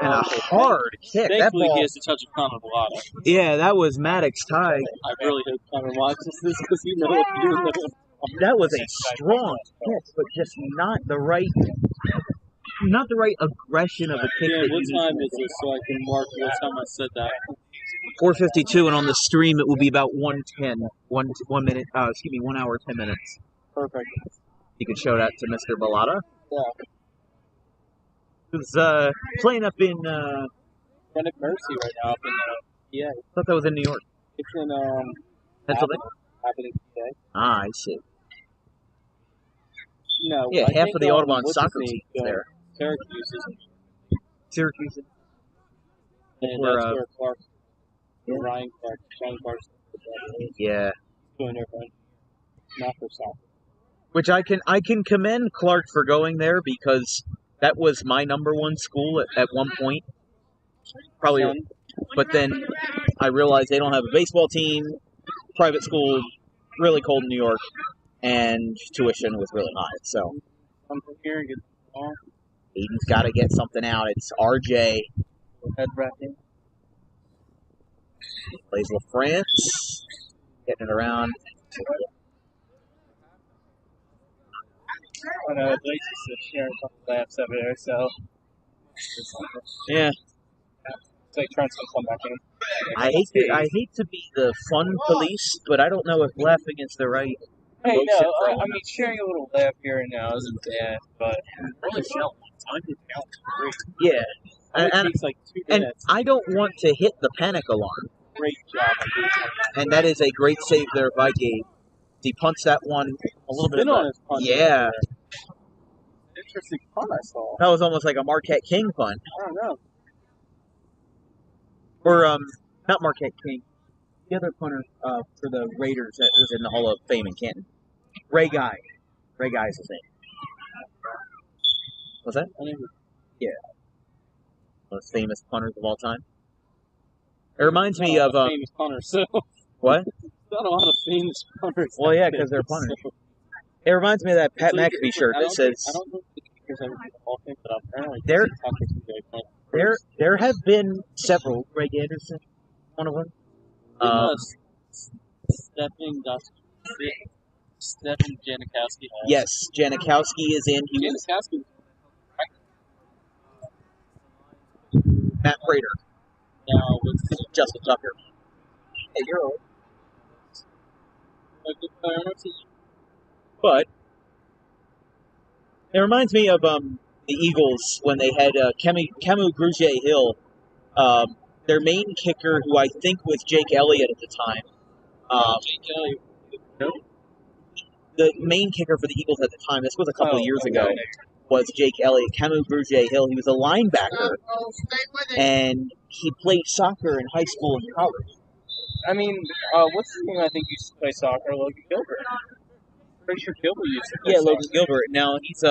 And a hard kick. That Thankfully, ball. he has to touch a Connor Bellata. Yeah, that was Maddox tie. I really hope Connor watches this because you know what you're doing. That was a strong kick, but just not the right aggression of a kick. Yeah, that what you time need. is it so I can mark what time I said that? 4:52, and on the stream it will be about 1:10. 1 minute. 1 hour 10 minutes. Perfect. You could show that to Mr. Bellata. Yeah. Who's playing up in Brendan Mercy right now up in PA. I thought that was in New York. It's in Pennsylvania? Happening PA. Ah, I see. No. Yeah, I half think, of the Audubon what's soccer his team name? is there. Syracuse is. Syracuse. And Where, that's where Clark. yeah. Ryan Clark's Yeah. doing everything. Not for soccer. Which I can commend Clark for going there because that was my number one school at one point. Probably, but then I realized they don't have a baseball team, private school, really cold in New York, and tuition was really high. So I'm hearing it all. Aiden's got to get something out. It's RJ. Head wrapping. Plays LaFrance. Getting it around. I know, Blaze is sharing a couple laps over there, so. Yeah. It's like trying to come back in. I hate to be the fun police, but I don't know if laughing is the right. Hey, motion no, for I all mean, sharing a little laugh here and now isn't bad, but. Really felt time to count great. Yeah. It And takes like 2 and minutes. I don't want to hit the panic alarm. Great job. And that is a great save there by Gabe. He punched that one a little bit. On his punt. Yeah. Interesting punt I saw. That was almost like a Marquette King punt. I don't know. Or, not Marquette King. The other punter for the Raiders that was in the Hall of Fame in Canton. Ray Guy. Ray Guy is his name. What's that? Yeah. Most famous punters of all time. It reminds me of... famous punters, so... What? Not a lot of famous punters. Well, yeah, because they're punters. It reminds me of that Pat McAfee shirt that says... I don't know if the kickers ever do the whole thing, but apparently... There have been several. Greg Anderson, one of them. Stephen Janikowski. Yes, Janikowski is in. He was Janikowski. Matt Prater. Now, with Justin Tucker. Hey, you're old. a good player on our team. But it reminds me of the Eagles when they had Camus Grugier-Hill, their main kicker, who I think was Jake Elliott at the time. Jake Elliott. The main kicker for the Eagles at the time, this was a couple of years ago, was Jake Elliott. Camus Grugier-Hill, he was a linebacker, and he played soccer in high school and college. I mean, what's his name? I think used to play soccer. Logan Gilbert. Pretty sure Gilbert used to play Yeah, soccer. Logan Gilbert. Now he's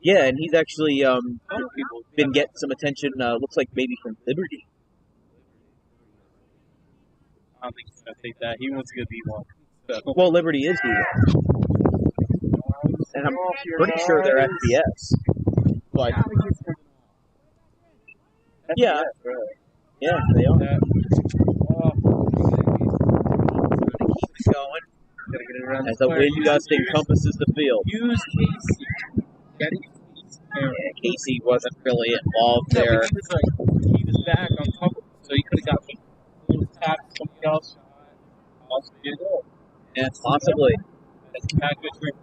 yeah, and he's actually been getting some attention. Looks like maybe from Liberty. I don't think he's gonna take that. He wants to go D1. So. Well, Liberty is D1, and I'm pretty sure they're FBS. But yeah, really. Yeah, they are. Keep going. As the wind gust encompasses the field. Use Casey. Casey wasn't really involved there. He was back on top of it, so he could have got a little tap from somebody else. Also did it. Yeah, possibly. That's not good for him.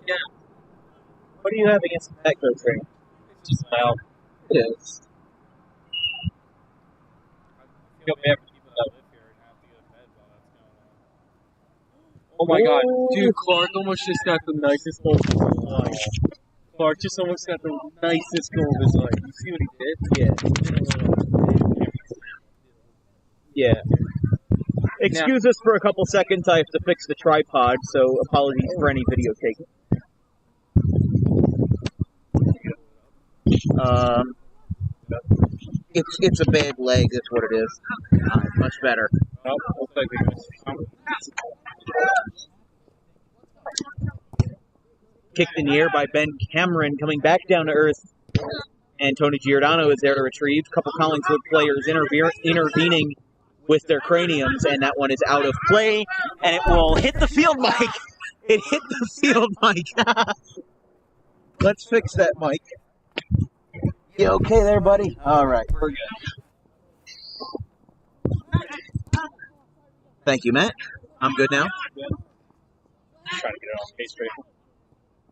Yeah. What do you have against that coach ring? Just well. It is. Feel bad for people that live here and have to get a bed while that's going on. Oh my god. Dude, Clark almost just got the nicest goal of his life. Clark just almost got the nicest goal of his life. You see what he did? Yeah. Yeah. Excuse us for a couple seconds. I have to fix the tripod, so apologies for any video taking. It's a bad leg. That's what it is. Much better. Oh, looks like Kicked in the air by Ben Cameron, coming back down to earth. And Tony Giordano is there to retrieve. A couple Collingswood players intervening with their craniums, and that one is out of play. And it will hit the field, Mike. It hit the field, Mike. Let's fix that, Mike. You okay there, buddy? All right, we're good. Thank you, Matt. I'm good now. Trying to get it on pace straight.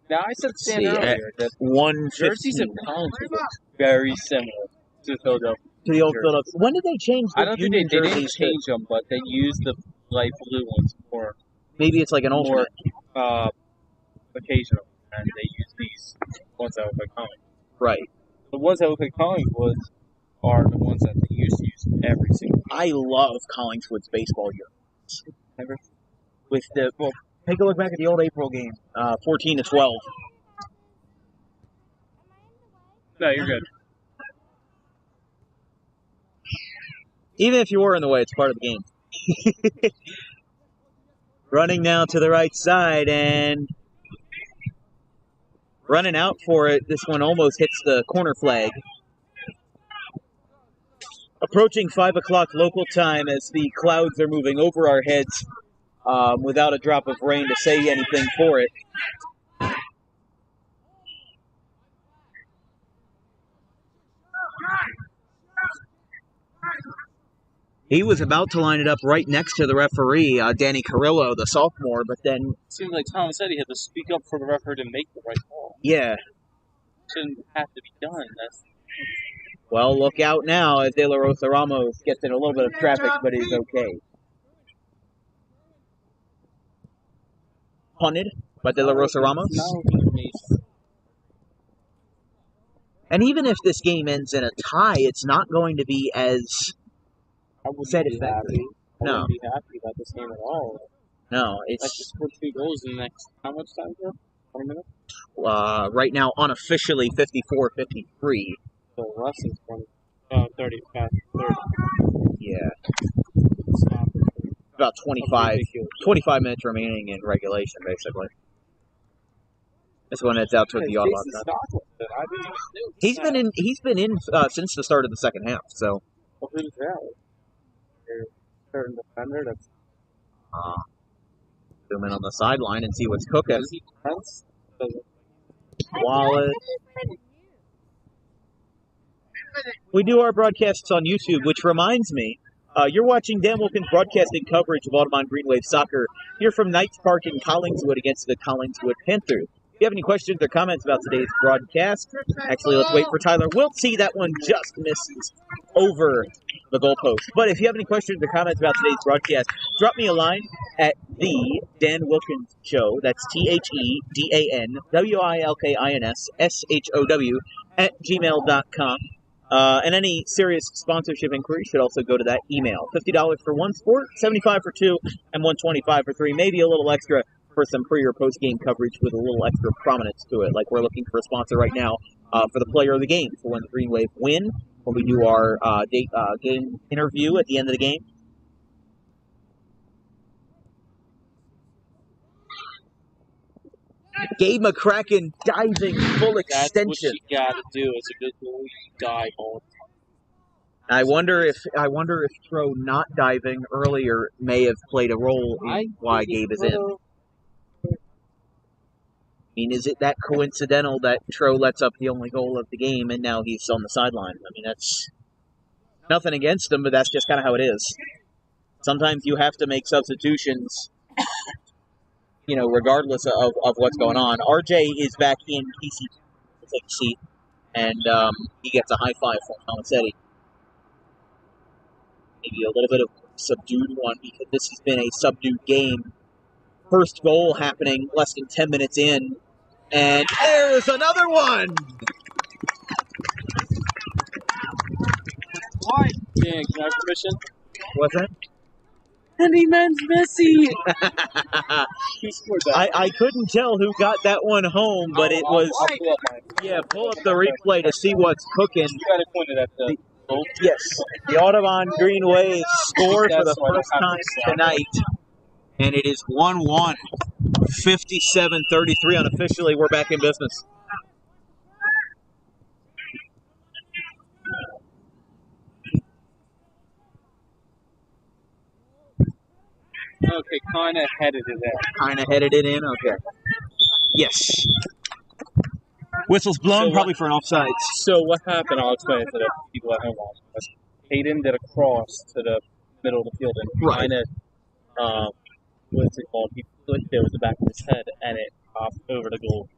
Now, I said Stan earlier that jerseys of Collingswood look very similar to the Philadelphia. To the old Philadelphia. When did they change the I don't think they didn't change them, but they used the light blue ones more. Maybe it's like an alternate. More occasional, and they use these ones that look like Collingwood. Right. The ones that look like Collingwood are the ones that they used to use every single game. I love Collingswood's baseball uniforms. With the take a look back at the old April game, 14-12. No, you're good. Even if you were in the way, it's part of the game. Running now to the right side and running out for it. This one almost hits the corner flag. Approaching 5 o'clock local time as the clouds are moving over our heads without a drop of rain to say anything for it. He was about to line it up right next to the referee, Danny Carrillo, the sophomore, but then... It seems like Tom said he had to speak up for the referee to make the right call. Yeah. Shouldn't have to be done. Well, look out now as De La Rosa Ramos gets in a little bit of traffic, but is okay. Punted by De La Rosa Ramos. And even if this game ends in a tie, it's not going to be as... I wouldn't be happy. No. I wouldn't be happy about this game at all. No, it's... Let's just score 2 goals in the next... How much time here? 20 minutes? Right now, unofficially, 54-53. So Russ is 30. Yeah. About 25 minutes remaining in regulation, basically. This one heads out toward the Audubon. He's been in since the start of the second half, so... Well, who's that? Certain defender that's zoom in on the sideline and see what's cooking. Does he press? Wallet. We do our broadcasts on YouTube, which reminds me, you're watching Dan Wilkins broadcasting coverage of Audubon Green Wave soccer here from Knights Park in Collingswood against the Collingswood Panthers. If you have any questions or comments about today's broadcast, actually, let's wait for Tyler. We'll see that one just misses over the goalpost. But if you have any questions or comments about today's broadcast, drop me a line at the Dan Wilkins Show. That's TheDanWilkinsshow @gmail.com. And any serious sponsorship inquiry should also go to that email. $50 for one sport, $75 for two, and $125 for three. Maybe a little extra for some pre- or post-game coverage with a little extra prominence to it. Like we're looking for a sponsor right now for the player of the game for when the Green Wave win, when we do our game interview at the end of the game. Gabe McCracken diving full extension. That's what you gotta do. It's a good goal. You dive all the time. I wonder if Tro not diving earlier may have played a role in why Gabe is in. I mean, is it that coincidental that Tro lets up the only goal of the game and now he's on the sideline? I mean, that's nothing against him, but that's just kind of how it is. Sometimes you have to make substitutions, regardless of what's going on. RJ is back in PC to take a seat, and he gets a high five from Tomasetti. Maybe a little bit of subdued one because this has been a subdued game. First goal happening less than 10 minutes in, and there's another one! Why? Yeah, can I have permission? What's that? Handyman's Messi! He scored that. I couldn't tell who got that one home, but it was... pull up the replay to see what's cooking. You got it pointed at the... Yes, the Audubon Green Wave scored for the first time tonight, and it is 1-1, 57-33 unofficially. We're back in business. Okay, kind of headed it in. Okay. Yes. Whistle's blown, probably for an offside. So what happened, I'll explain it to the people at home. Hayden did a cross to the middle of the field and kind of, what's it called? He flicked it with the back of his head and it popped over the goal.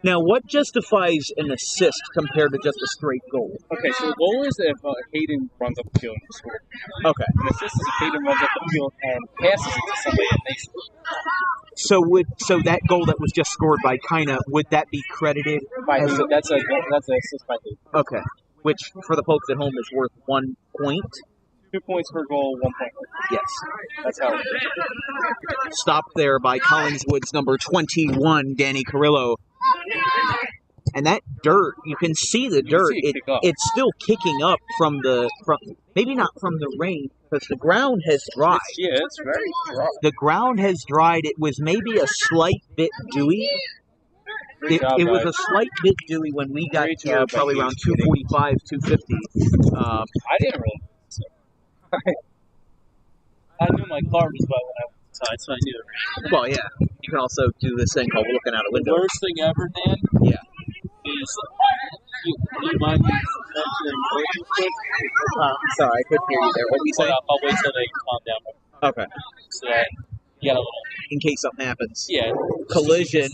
Now, what justifies an assist compared to just a straight goal? Okay, so the goal is if Hayden runs up the field and scores. Okay. An assist is if Hayden runs up the field and passes it to somebody and they score. So that goal that was just scored by Kina, would that be credited? That's an assist by Hayden. Okay. Which, for the folks at home, is worth 1 point. 2 points per goal, 1 point. Yes. That's how it is. Stopped there by Collingswood's number 21, Danny Carrillo. And that dirt, you can see the dirt. It's still kicking up from maybe not from the rain, because the ground has dried. It's very dry. The ground has dried. It was maybe a slight bit dewy. It was a slight bit dewy when we got here, probably around 2:45, 2:50. I didn't really. I knew my car was wet when I went inside, so I knew it. Well, yeah. You can also do this thing called looking out a window. The worst thing ever, Dan, is you mind me mentioning quick? Sorry, I couldn't hear you there. What were you saying? I'll wait till they calm down. Okay. So that you got a little... In case something happens. Yeah. Collision.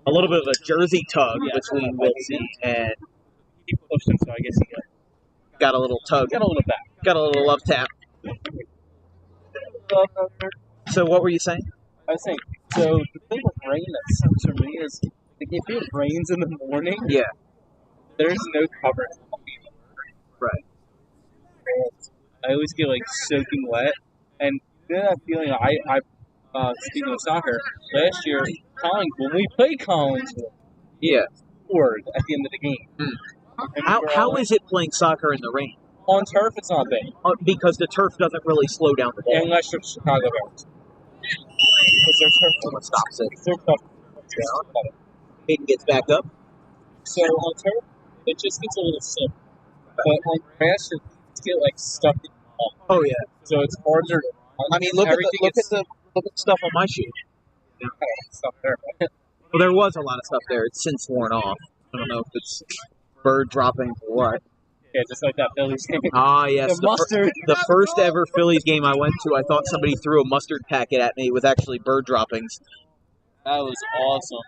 A little bit of a jersey tug between Wilson and... He pushed him, so I guess he got a little tug. Got a little back. Got a little love tap. So what were you saying? I was saying, so the thing with rain that sucks for me is, like, if it rains in the morning, there's no cover. Right. I always get, like, soaking wet, and then that feeling, speaking of soccer, last year, when we played Collingswood, scored at the end of the game. How is it playing soccer in the rain? On turf, it's not bad. Because the turf doesn't really slow down the ball. Unless you're Chicago Bears. Because their turf stops it. Hayden gets back up. So on turf, it just gets a little sick. But on grass, it gets like stuck in the ball. Oh yeah. So it's harder. I mean, look at the stuff on my shoe. Stuff there. Well, there was a lot of stuff there. It's since worn off. I don't know if it's bird dropping or what. Yeah, just like that Phillies game. Ah, yes. The mustard. The first ever Phillies game I went to, I thought somebody threw a mustard packet at me. It was actually bird droppings. That was awesome.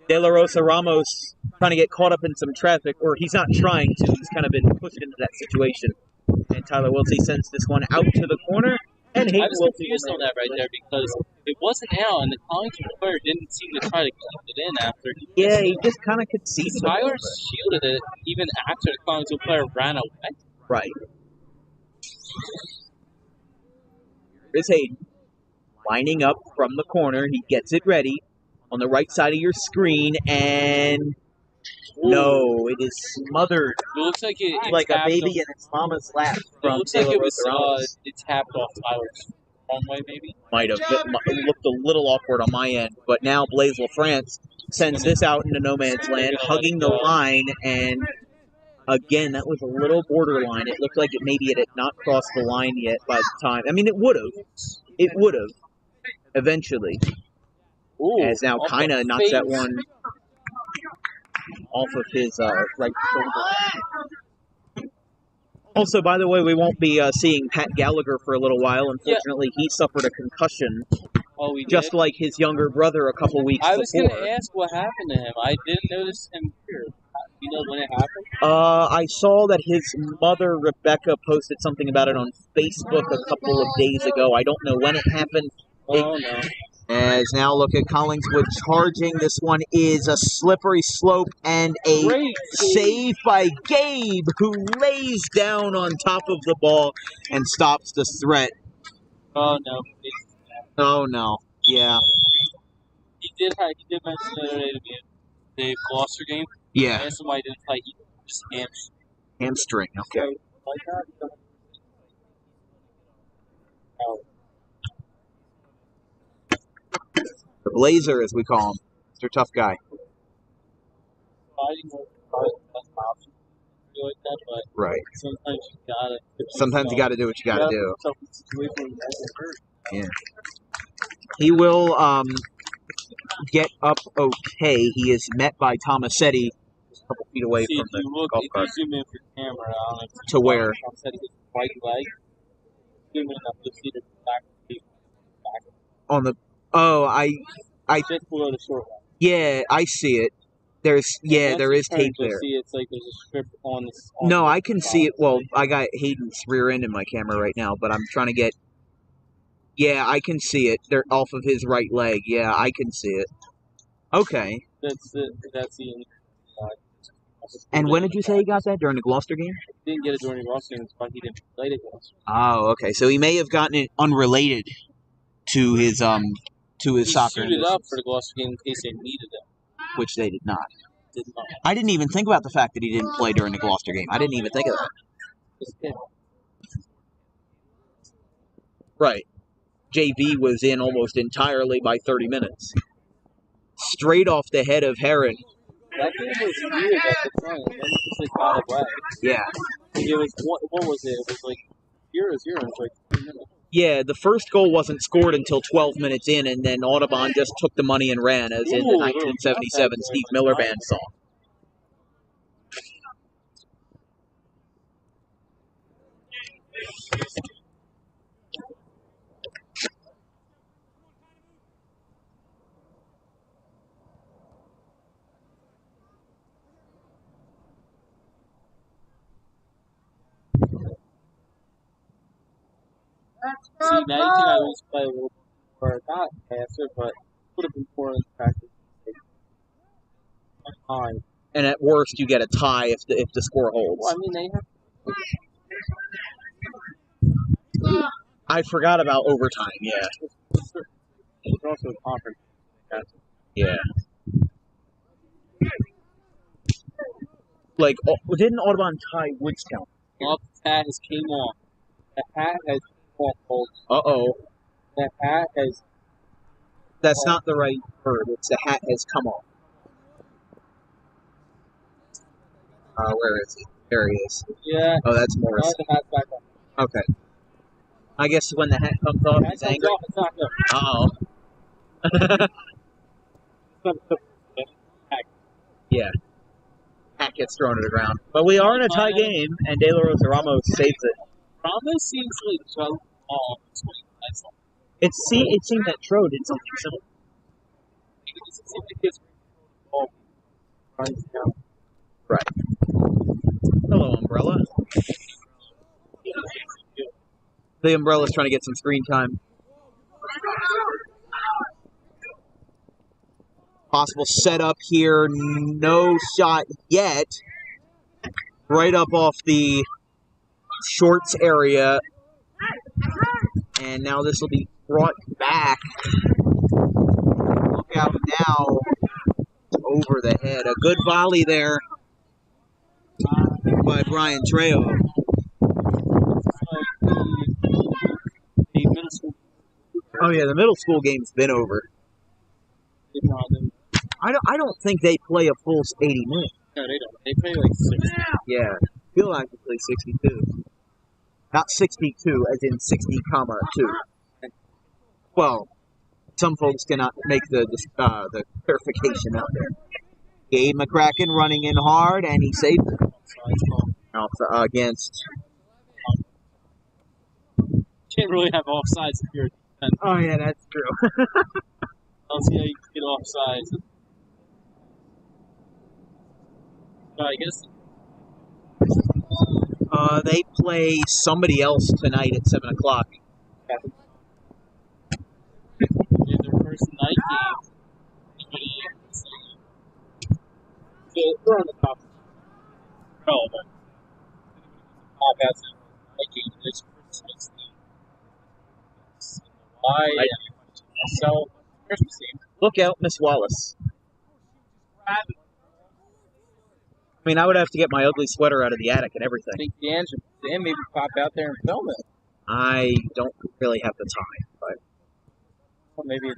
De La Rosa Ramos trying to get caught up in some traffic, or he's not trying to. He's kind of been pushed into that situation. And Tyler Wiltsey sends this one out to the corner. And Hayden I was Wilson confused on that right there because it wasn't out, and the Collingswood player didn't seem to try to keep it in after. He just kind of conceded. Tyler shielded it even after the Collingswood player ran away. Right. Here's Hayden. Lining up from the corner. He gets it ready on the right side of your screen, and no, it is smothered. It looks like it like a tapped baby off, in its mama's lap. it looks like it tapped off Tyler's wrong way, maybe. Might have. It looked a little awkward on my end, but now Blaise LaFrance sends this out into no man's land, hugging the line, and again, that was a little borderline. It looked like maybe it had not crossed the line yet by the time. I mean, it would have. It would have. Eventually. Ooh, as now kind of knocks that one off of his right shoulder. Also, by the way, we won't be seeing Pat Gallagher for a little while. Unfortunately, he suffered a concussion, just like his younger brother a couple weeks before. I was going to ask what happened to him. I didn't notice him here. Do you know when it happened? I saw that his mother, Rebecca, posted something about it on Facebook a couple of days ago. I don't know when it happened. Oh, no. As now look at Collingswood charging. This one is a slippery slope and a Great save by Gabe, who lays down on top of the ball and stops the threat. Oh, no. Oh, no. Yeah. He did mention the other day to me the Gloucester game. Yeah. I asked him why he didn't play. He just Hamstring. Okay. The Blazer, as we call him. Mr. Tough Guy. Right. Sometimes you gotta do what you gotta do. Yeah. He will get up okay. He is met by Tomasetti just a couple feet away from the golf cart. If you zoom in for the camera, to where? Tomasetti's right leg. Zoom in up to see the back. On the I just below the short line. Yeah, I see it. There is tape there. See, it's like there's a strip on this. No, I can see it. Well, I got Hayden's rear end in my camera right now, but I'm trying to get. Yeah, I can see it. They're off of his right leg. Yeah, I can see it. Okay. That's the. And when did you say he got that? During the Gloucester game? He didn't get it during the Gloucester game, but he didn't play the Gloucester. Oh, okay. So he may have gotten it unrelated to his soccer. He suited up for the Gloucester game in case they needed it. Which they did not. I didn't even think about the fact that he didn't play during the Gloucester game. I didn't even think of that. Right. JV was in almost entirely by 30 minutes. Straight off the head of Heron. That game was weird at the time. It was like got away. Yeah. It was, what was it? It was like 0-0 in like 3 minutes. Yeah, the first goal wasn't scored until 12 minutes in, and then Audubon just took the money and ran, as in the 1977 Steve Miller Band song. See, now you think I always play a little more, not faster, but would have been more in practice. Time. And at worst, you get a tie if the score holds. Well, I mean, they have. I forgot about overtime. Yeah. It's also a conference. Yeah. Like, didn't Audubon tie Woodstown? Well, the hat has came off. The hat has hold. Uh-oh. The hat has... That's not the right word. It's the hat has come off. Where is he? There he is. Yeah. Oh, that's Morris. No, the hat's back on. Okay. I guess when the hat comes off, he's angry. It's not good. Uh-oh. Yeah. Hat gets thrown to the ground. But we are in a tie game, and De La Rosa Ramos saves it. Ramos seems like so tall. It seemed that Tro did something similar. Right. Hello, Umbrella. The Umbrella's trying to get some screen time. Possible setup here. No shot yet. Right up off the shorts area. And now this will be brought back. Look out now. Over the head. A good volley there by Brian Trejo. Oh yeah, the middle school game's been over. I don't think they play a full 80 minutes. No, they don't. They play like 60. Yeah, I feel like they play 62. Not 62, as in 60, comma 2. Well, some folks cannot make the clarification out there. Gabe McCracken running in hard, and he saved it. Against. Can't really have offsides if you're a defense. Oh yeah, that's true. I'll see how you can get offsides. I guess. They play somebody else tonight at 7 o'clock. Yeah, their first night game. They're on the top. Oh, but that's night game. It's first 16. Why? So, Christmas Eve. Look out, Miss Wallace. I mean, I would have to get my ugly sweater out of the attic and everything. I think Dan maybe pop out there and film it. I don't really have the time, but Well, maybe.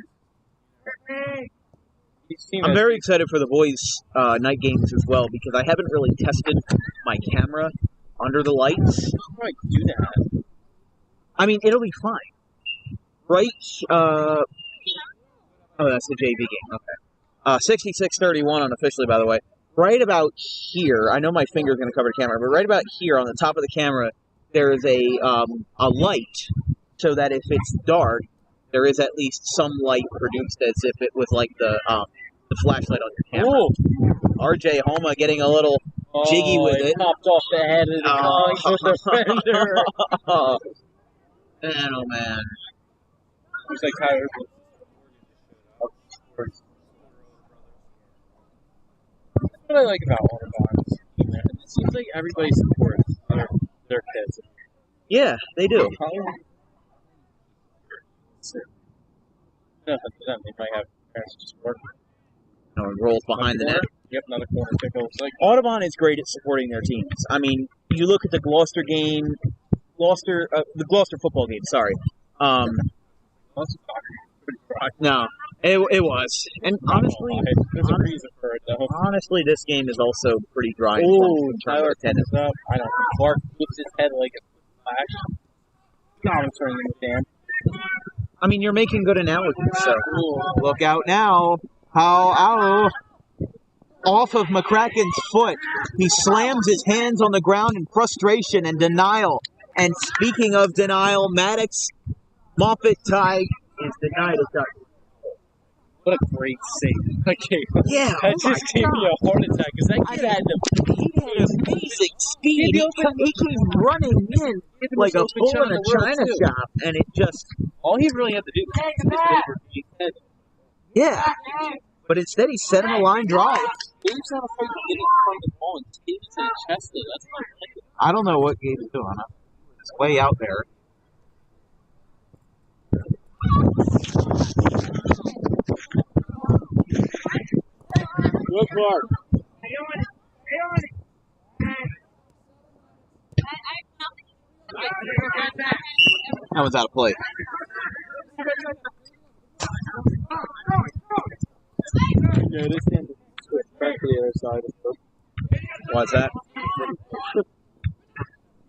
I'm very excited for the boys' night games as well because I haven't really tested my camera under the lights. How do I do that? I mean, it'll be fine, right? Oh, that's the JV game. Okay. 66-31 unofficially, by the way. Right about here, I know my finger's going to cover the camera, but right about here on the top of the camera, there is a light, so that if it's dark, there is at least some light produced as if it was like the flashlight on your camera. Ooh. RJ Homa getting a little jiggy with it. Popped off the head of the Collingswood defender. Man, oh man. Looks like Tyler. What I like about Audubon, it seems like everybody supports their kids. Yeah, they do. Nothing to them. They might have parents just working. Rolls behind the net. Yep, another corner kick. Like Audubon is great at supporting their teams. I mean, you look at the Gloucester game, the Gloucester football game. Sorry. No, it was, and honestly, there's a reason for it though. Honestly, this game is also pretty dry. Oh, Tyler attendance up. I don't know. Clark whips his head like a flash. God, I'm turning him down. I mean, you're making good analogies. So look out now! Ow! Off of McCracken's foot, he slams his hands on the ground in frustration and denial. And speaking of denial, Maddox Moffett Tighe is denied a touch. What a great save. Okay. Yeah. That just gave me a heart attack because that kid had amazing speed. He came running in like a bull in a china shop, and it just... All he really had to do was hit over his head. Yeah. But instead he set him a line drive. Gabe's not afraid to get in front of the ball and take it to the chest. That's not like it. I don't know what Gabe's doing. It's way out there. Good Clark. That was out of play. Yeah, this game is switch back to the other side of the Why's that?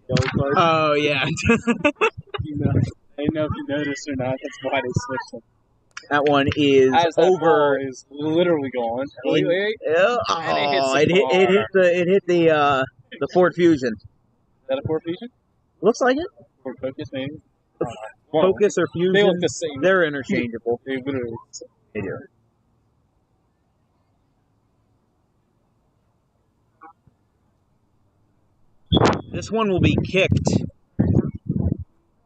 yellow card. Oh, yeah. I don't know if you noticed or not. That's why they switched them. That one is As that over. ball is literally gone. It hit the Ford Fusion. Is that a Ford Fusion? Looks like it. Ford Focus, maybe? Focus or Fusion. They look the same. They're interchangeable. They literally look the same. They do. This one will be kicked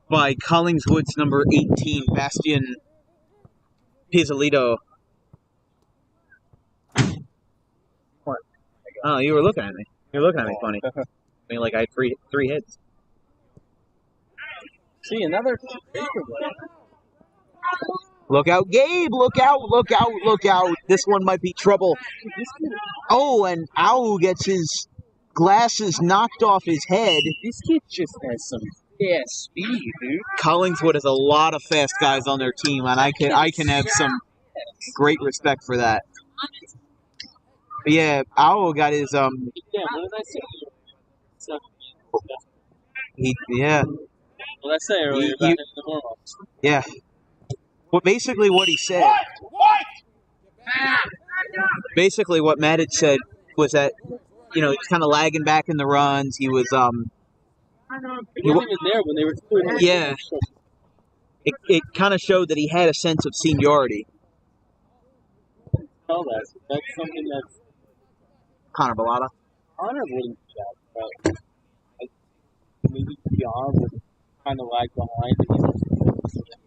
by Collingswood's number 18, Bastian Pizzolito. What? Oh, you were looking at me. You're looking at me funny. I mean, like I had three hits. See, another... Look out, Gabe! Look out, look out, look out. This one might be trouble. Oh, and Owl gets his glasses knocked off his head. This kid just has some fast speed, dude. Collingswood has a lot of fast guys on their team, and I can have some great respect for that. But yeah, Owl got his Yeah, what did I say? Yeah. What did I say earlier about the warm-ups? Yeah. Well, basically what he said. Basically what Matt had said was that, you know, he's kind of lagging back in the runs. He was He wasn't even there when they were doing it. Yeah. It kind of showed that he had a sense of seniority. Tell that. That's something that's Connor Bellata. Connor wouldn't do that, but maybe beyond would kind of lag behind.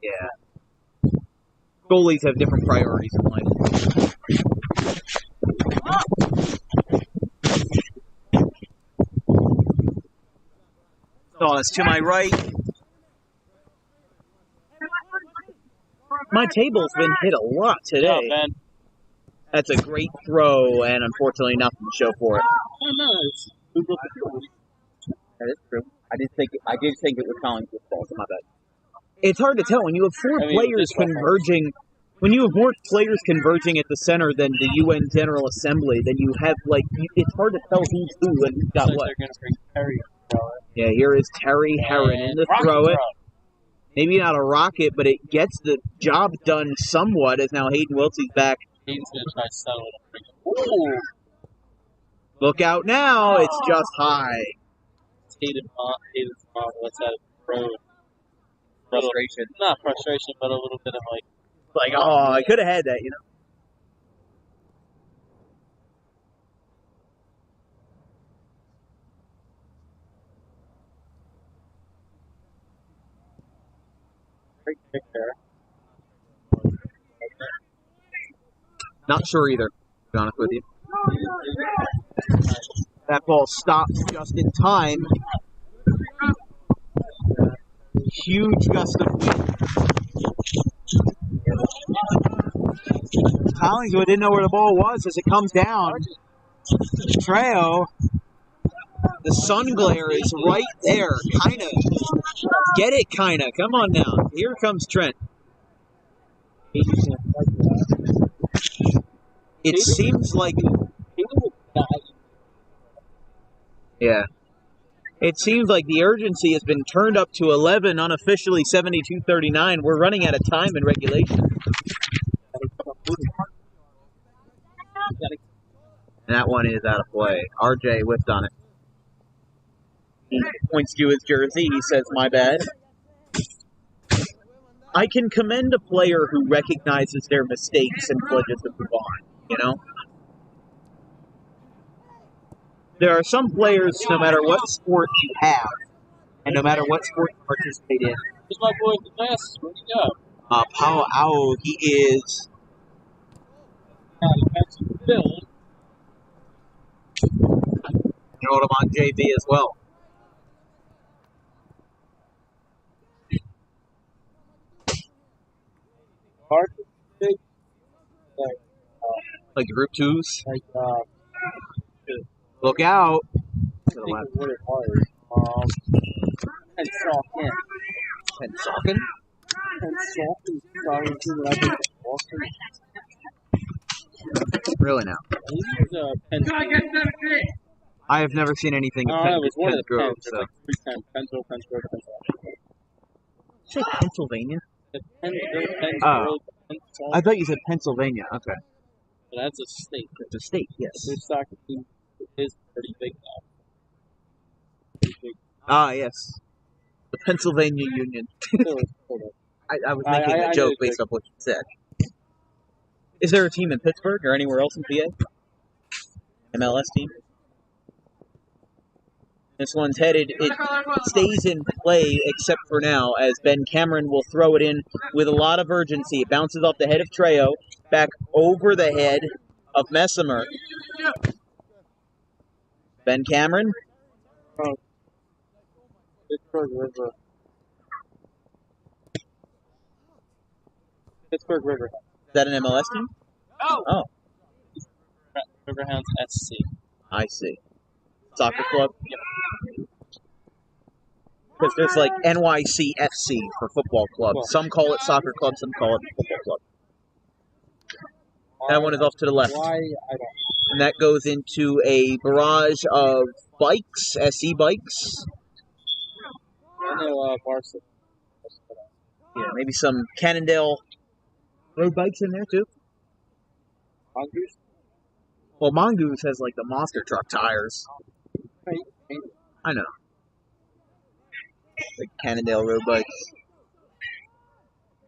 Yeah. Goalies have different priorities in life. Oh, it's to my right. My table's been hit a lot today. Oh, man. That's a great throw, and unfortunately nothing to show for it. Oh, no. That is true. I did think it was Collingswood's fault. My bad. It's hard to tell when you have four players converging. When you have more players converging at the center than the UN General Assembly, then you have it's hard to tell who's who and who's got what. They're gonna bring Terry to throw it. Yeah, here is Terry Herron in to throw it. Maybe not a rocket, but it gets the job done somewhat. As now Hayden Wiltsey's back. Hayden's gonna try to settle it. Ooh. Look out now! It's just high. It's Hayden's mom. Let's have pro Frustration. Not frustration, but a little bit of Like, oh, I could have had that, you know. great pick there. Not sure either, to be honest with you. That ball stops just in time. Huge gust of wind. Collingswood didn't know where the ball was as it comes down. Trejo, the sun glare is right there, kind of. Get it, kind of. Come on now. Here comes Trent. It seems like... Yeah. It seems like the urgency has been turned up to 11, unofficially 72-39. We're running out of time in regulation. And that one is out of play. RJ whipped on it. He points to his jersey. He says, my bad. I can commend a player who recognizes their mistakes and pledges to move on, you know? There are some players, no matter what sport you have, and no matter what sport you participate in. Who's my boy with the glasses? Where'd he go? Pao Ao, he is... Bill. And Audubon JV as well. Hard to think. Like group twos. Like, Look out. I think it would have hard. And Salkin. And Salkin? And Salkin's probably the team that I think is Boston. Really now? He's Pennsylvania. I have never seen anything No, in it was one of the Grove, Pens. so. Like 3 times. Pennsylvania. Say Pennsylvania? Oh. I thought you said Pennsylvania. Okay. But that's a state. It's a state, yes. Their soccer team is pretty big now. Ah, yes. The Pennsylvania Union. I was making a joke based off what you said. Is there a team in Pittsburgh or anywhere else in PA? MLS team? This one's headed. It stays in play except for now, as Ben Cameron will throw it in with a lot of urgency. It bounces off the head of Trejo, back over the head of Messimer. Ben Cameron. Pittsburgh River. Pittsburgh River. Is that an MLS team? Oh. Riverhounds SC. I see. Soccer club? Because there's like NYCFC for football club. Some call it soccer club, some call it football club. That one is off to the left. Why? I don't. And that goes into a barrage of bikes, SC bikes. I know Barca. Yeah, maybe some Cannondale road bikes in there too. Mongoose? Well, Mongoose has like the monster truck tires. I know. The Cannondale road bikes.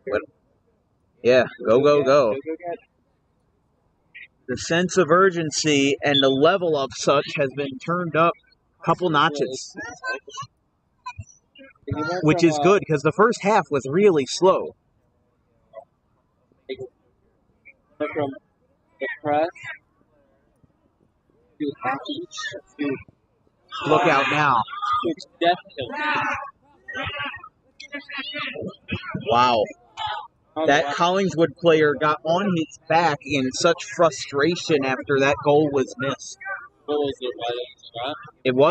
But, yeah, go. The sense of urgency and the level of such has been turned up a couple notches. Which is good, because the first half was really slow. From the press to hockey to Look out now. it's definitely. Wow. That Collingswood player got on his back in such frustration after that goal was missed. What was it? Why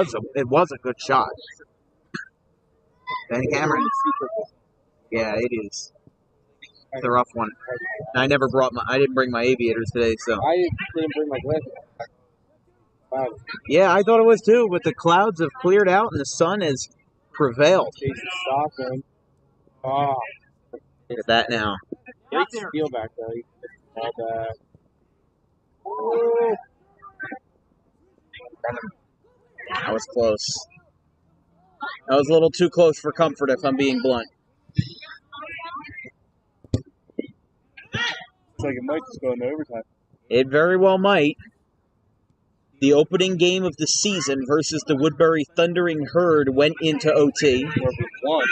shot? It was a good shot. Ben Cameron. Yeah, it is. It's a rough one. I didn't bring my aviators today, so. I didn't bring my glasses. Wow. Yeah, I thought it was too, but the clouds have cleared out and the sun has prevailed. Jason Stockman. Oh. Look at that now. Great steal back though. All that. That was close. That was a little too close for comfort, if I'm being blunt. It's like it might just go into overtime. It very well might. The opening game of the season versus the Woodbury Thundering Herd went into OT. One,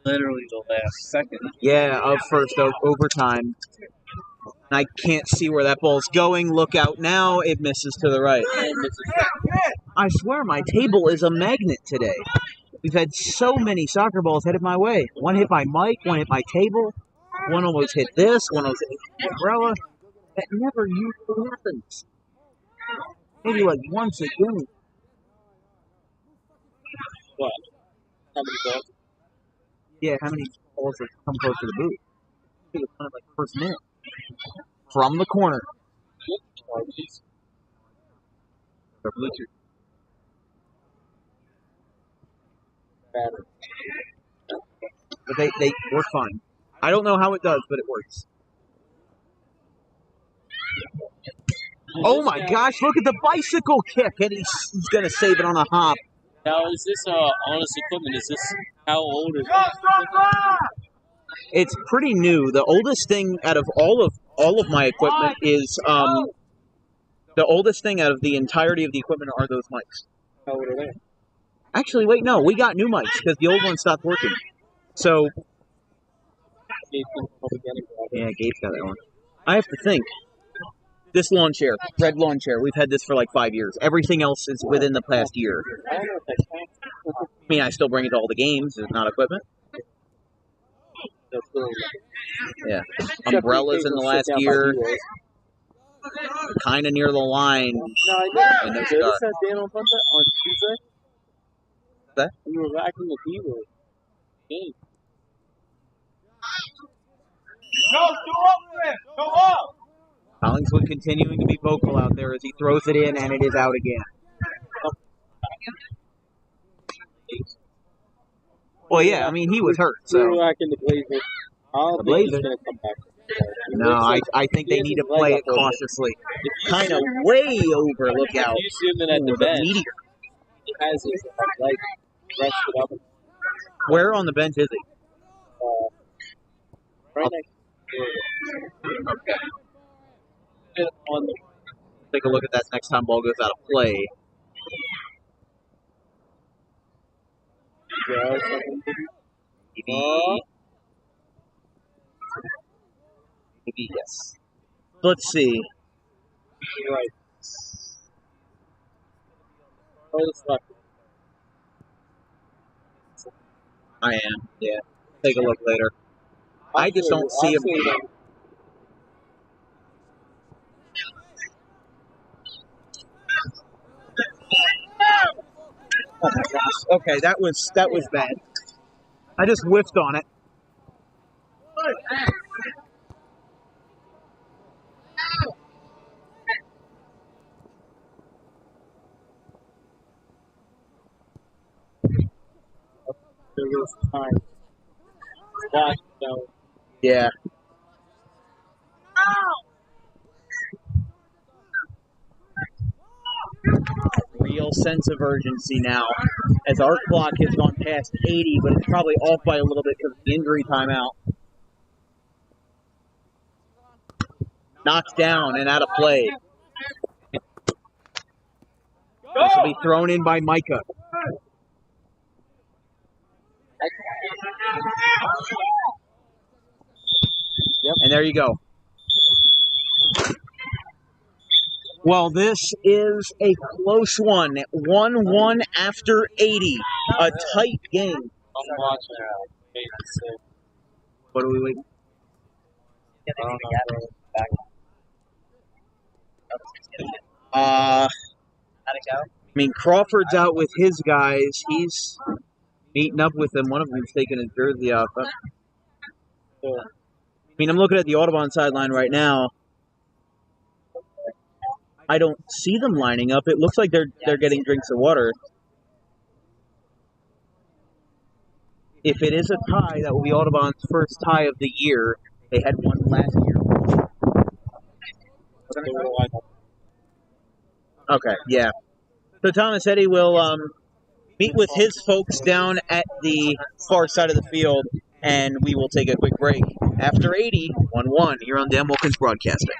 literally the last second. Yeah, of first overtime. I can't see where that ball's going. Look out now. It misses to the right. I swear my table is a magnet today. We've had so many soccer balls headed my way. One hit my mic, one hit my table, one almost hit this, one almost hit the umbrella. That never usually happens. Maybe like once a game. What? How many balls? Yeah, how many balls have come close to the boot? I think it's kind of like first minute. From the corner. The Bluetooth. But they work fine. I don't know how it does, but it works. Oh my gosh, look at the bicycle kick, and he's going to save it on a hop. Now, is this honest equipment? Is this, how old is it? It's pretty new. The oldest thing out of all of my equipment is, the oldest thing out of the entirety of the equipment are those mics. How old are they? Actually, wait, no, we got new mics because the old one stopped working. So, yeah, Gabe's got that one. I have to think. This lawn chair, red lawn chair, we've had this for like 5 years. Everything else is within the past year. I don't know if that counts. I mean, I still bring it to all the games. It's not equipment. Yeah. Umbrellas in the last year. Kind of near the line. No, I didn't. And Did there's you sat Dan on Tuesday? That? We were racking the D-word. Game. Go up there! Go up! Collingswood continuing to be vocal out there as he throws it in, and it is out again. Well, yeah, I mean, he was hurt. We were So racking the Blazers. The Blazers? Going to come back. no, I think they need to play it cautiously. Kind of way over. Look out. You zoom in at Ooh, the the bench. meteor. He has his leg rested up. Where on the bench is he? Right next to on the Take a look at that next time ball goes out of play. Maybe yes. Let's see. Right. Farthest left. I am. Yeah. Take a look later. I just don't see him. Oh my gosh. Okay, that was bad. I just whiffed on it. There goes time. Watch, though. Yeah. Real sense of urgency now, as our clock has gone past 80, but it's probably off by a little bit because of the injury timeout. Knocked down and out of play. This will be thrown in by Micah. And there you go. Well, this is a close one. 1-1 after 80. A tight game. I'm watching it. What are we waiting? I mean, Crawford's out with his guys. He's meeting up with them. One of them's taking his jersey off. I mean, I'm looking at the Audubon sideline right now. I don't see them lining up. It looks like they're getting drinks of water. If it is a tie, that will be Audubon's first tie of the year. They had one last year. Okay, yeah. So Thomas Eddy will meet with his folks down at the far side of the field, and we will take a quick break. After 80, 1-1 here on Dan Wilkins Broadcasting.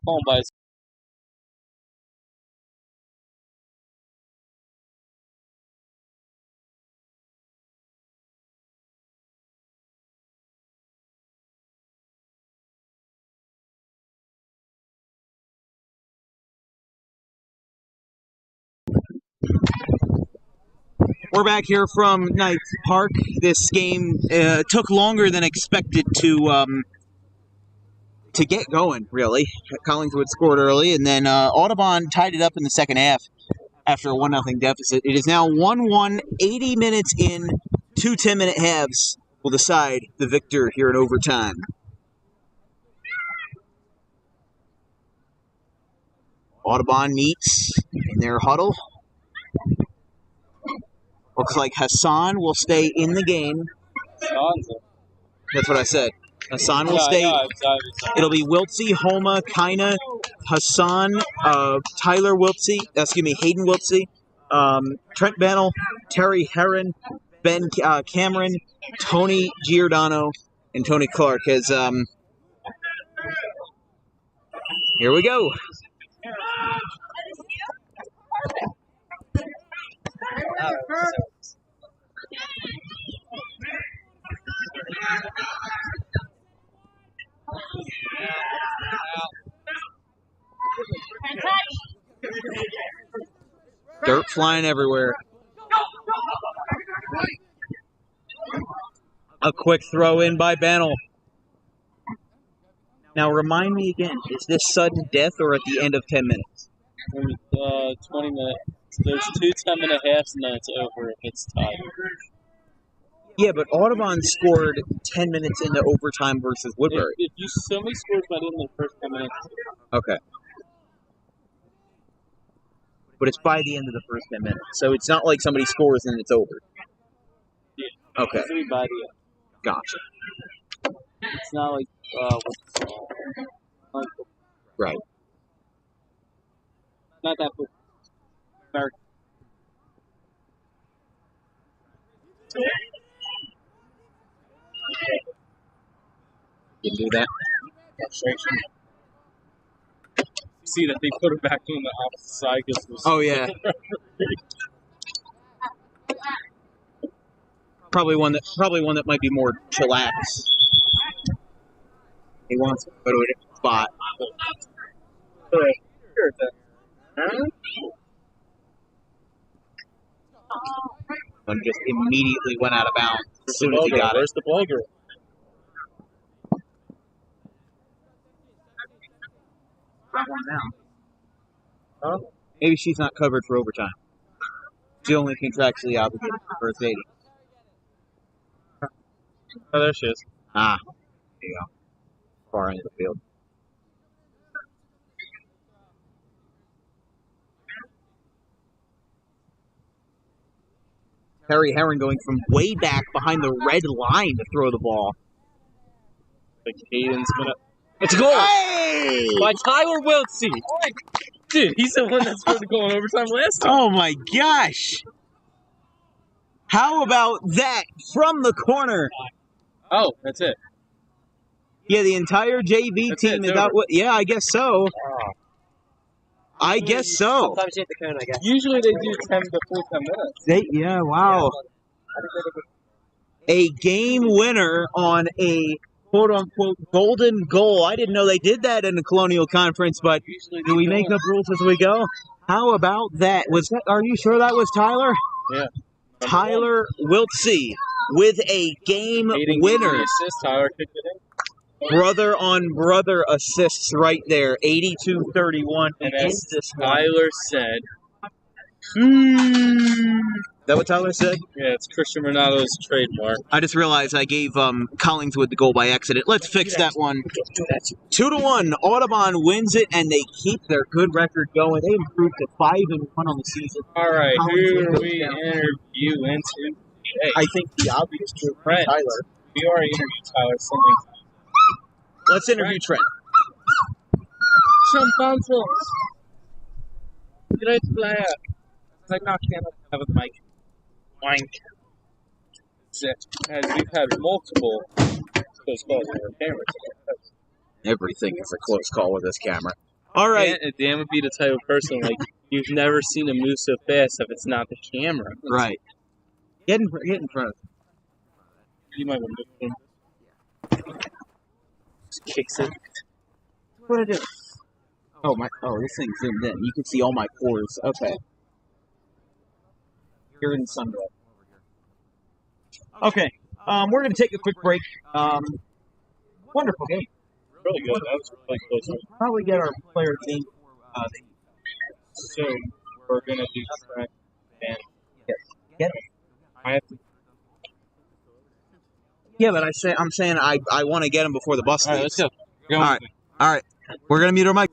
call him by his. We're back here from Knights Park. This game took longer than expected to get going, really. Collingswood scored early, and then Audubon tied it up in the second half after a 1-0 deficit. It is now 1-1, 80 minutes in, 2 10-minute halves will decide the victor here in overtime. Audubon meets in their huddle. Looks like Hassan will stay in the game. That's what I said. Hassan will stay. It'll be Wiltsey, Homa, Kina, Hassan, Tyler Wiltsey, Hayden Wiltsey, Trent Bennell, Terry Herron, Ben Cameron, Tony Giordano, and Tony Clark. Here we go. Dirt flying everywhere. A quick throw in by Bennell. Now remind me again, is this sudden death or at the end of 10 minutes? 20 minutes. There's 2 10-minute halves and then it's over if it's tied. Yeah, but Audubon scored 10 minutes into overtime versus Woodbury. If somebody scores by the end of the first 10 minutes. Okay. But it's by the end of the first 10 minutes. So it's not like somebody scores and it's over. Yeah. Okay. It's by the end. Gotcha. It's not like, right. Not that good. American. You do that? See that they put it back on the opposite side. Oh, yeah. Probably one that might be more chillax. He wants to go to a different spot. One just immediately went out of bounds as soon as he got it. Where's the ball girl? One down. Huh? Maybe she's not covered for overtime. She's only contractually obligated for first aid. Oh, there she is. Ah, there you go. Far end of the field. Terry Herron going from way back behind the red line to throw the ball. Like Hayden's gonna. It's a goal! Hey! By Tyler Wiltsey. Dude, he's the one that scored the goal in overtime last time. Oh my gosh! How about that from the corner? Oh, that's it. Yeah, the entire JV team is out. Yeah, I guess so. I guess so. Sometimes you hit the cone, I guess. Usually they do 10 to 10 minutes. Yeah, wow. A game winner on a quote-unquote golden goal. I didn't know they did that in the Colonial Conference, but do we make up rules as we go? How about that? Are you sure that was Tyler? Yeah. Tyler Wiltsey with a game winner. Assist, Tyler kicked it in. Brother on brother assists right there. 82-31. And as Tyler said, Is that what Tyler said? Yeah, it's Christian Renato's trademark. I just realized I gave Collingswood the goal by accident. Let's fix that one. 2-1. Audubon wins it, and they keep their good record going. They improved to 5-1 on the season. All right, who do we interview into today? I think the obvious choice Trent. Tyler. We already interviewed Tyler. Something. Let's interview Trent. Some Panthers. Great player. I can't have a mic. Wank. As we've had multiple close calls with our cameras. Everything is a close call with this camera. All right. Dan would be the type of person, like, you've never seen a move so fast if it's not the camera. Right. Get in front of him. You might want to move him. Just kicks it. What did I do? Oh, this thing zoomed in. You can see all my pores. Okay. You're in sun drive. Okay. We're going to take a quick break. Wonderful game. Really good. That was really close. We'll probably get our player team soon. We're going to do track and get it. I have to. Yeah, but I'm saying I want to get him before the bus All right, leaves. let's go. All right. We're going to mute our mic.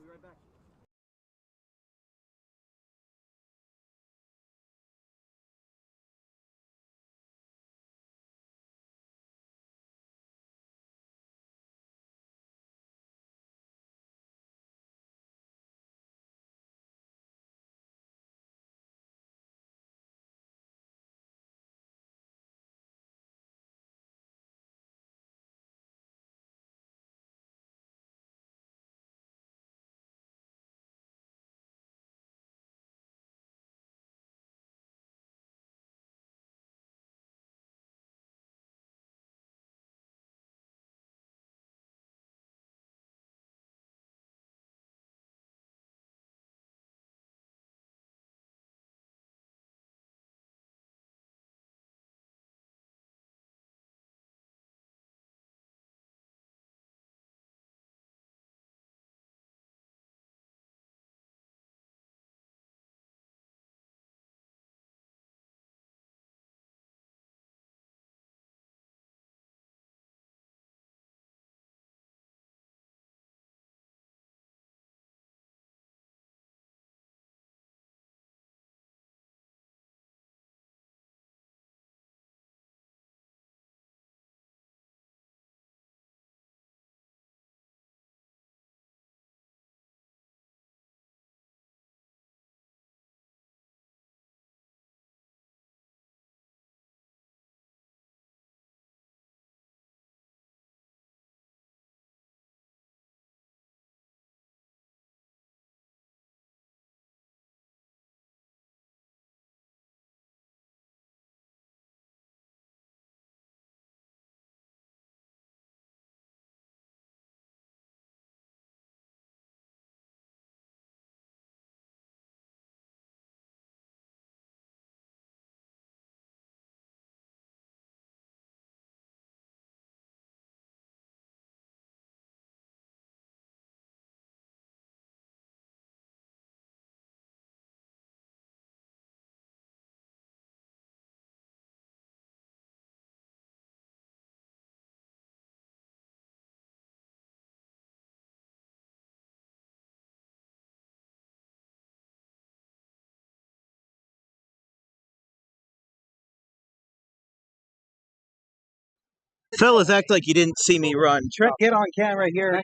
Fellas, act like you didn't see me run. Trent, get on camera here.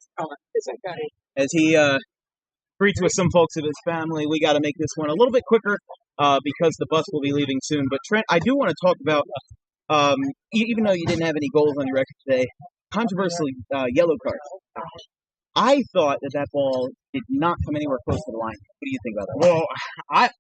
As he greets with some folks of his family. We got to make this one a little bit quicker because the bus will be leaving soon. But Trent, I do want to talk about, even though you didn't have any goals on your record today, controversially yellow cards. I thought that ball did not come anywhere close to the line. What do you think about that? Well,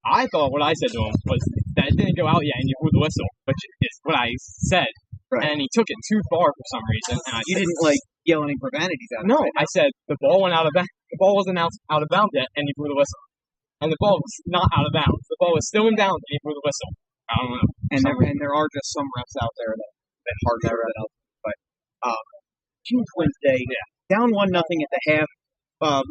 I thought what I said to him was that it didn't go out yet and you blew the whistle, which is what I said. Right. And he took it too far for some reason. And You didn't yell any profanities out. No, I said the ball went out of bounds. The ball wasn't out of bounds yet, and he blew the whistle. And the ball was not out of bounds. The ball was still in bounds, and he blew the whistle. I don't know. And there are just some refs out there that hard that right out. But huge Wednesday, down 1-0 at the half.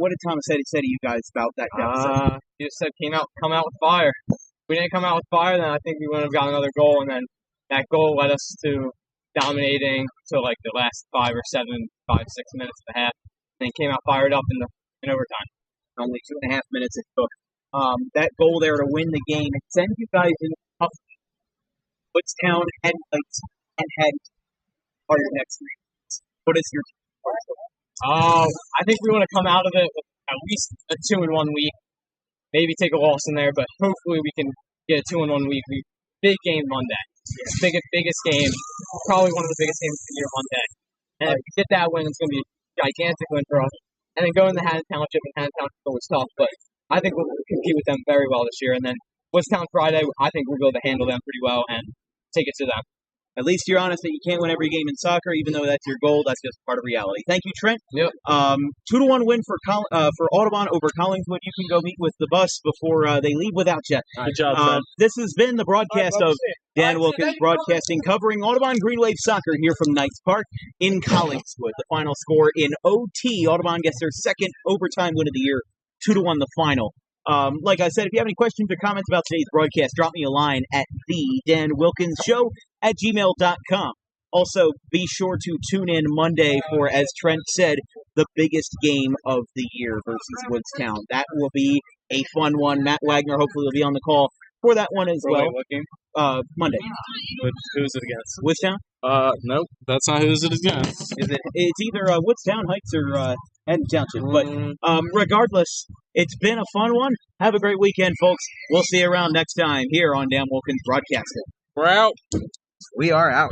What did Thomas say to you guys about that deficit? He just said come out with fire. If we didn't come out with fire, then I think we would have got another goal, and then that goal led us to dominating till like the last 5 or 6 minutes of the half. And came out fired up in overtime. Only 2.5 minutes it took. That goal there to win the game, it sends you guys in tough. Woodstown, Headlights, and Head are your next 3 games. What is your team? I think we want to come out of it with at least a 2-1 week. Maybe take a loss in there, but hopefully we can get a 2-1 week. Big game Monday. Biggest game. Probably one of the biggest games of the year Monday. And if we get that win, it's going to be a gigantic win for us. and then go into Haddon Township, and Haddon Township was tough, but I think we'll compete with them very well this year. And then Woodstown Friday, I think we'll be able to handle them pretty well and take it to them. At least you're honest that you can't win every game in soccer, even though that's your goal. That's just part of reality. Thank you, Trent. Yep. 2-1 win for Audubon over Collingswood. You can go meet with the bus before they leave without you. Good job, Trent. This has been the broadcast of Dan Wilkins Broadcasting, covering Audubon Green Wave soccer here from Knights Park in Collingswood. The final score in OT. Audubon gets their second overtime win of the year, 2-1 the final. Like I said, if you have any questions or comments about today's broadcast, drop me a line at thedanwilkinsshow@gmail.com. Also, be sure to tune in Monday for, as Trent said, the biggest game of the year versus Woodstown. That will be a fun one. Matt Wagner hopefully will be on the call for that one as well. What game? Monday. Who's it against? Woodstown? Nope, that's not who's it against. It's either Woodstown Heights or Haddon Township. But regardless, it's been a fun one. Have a great weekend, folks. We'll see you around next time here on Dan Wilkins Broadcasting. We're out. We are out.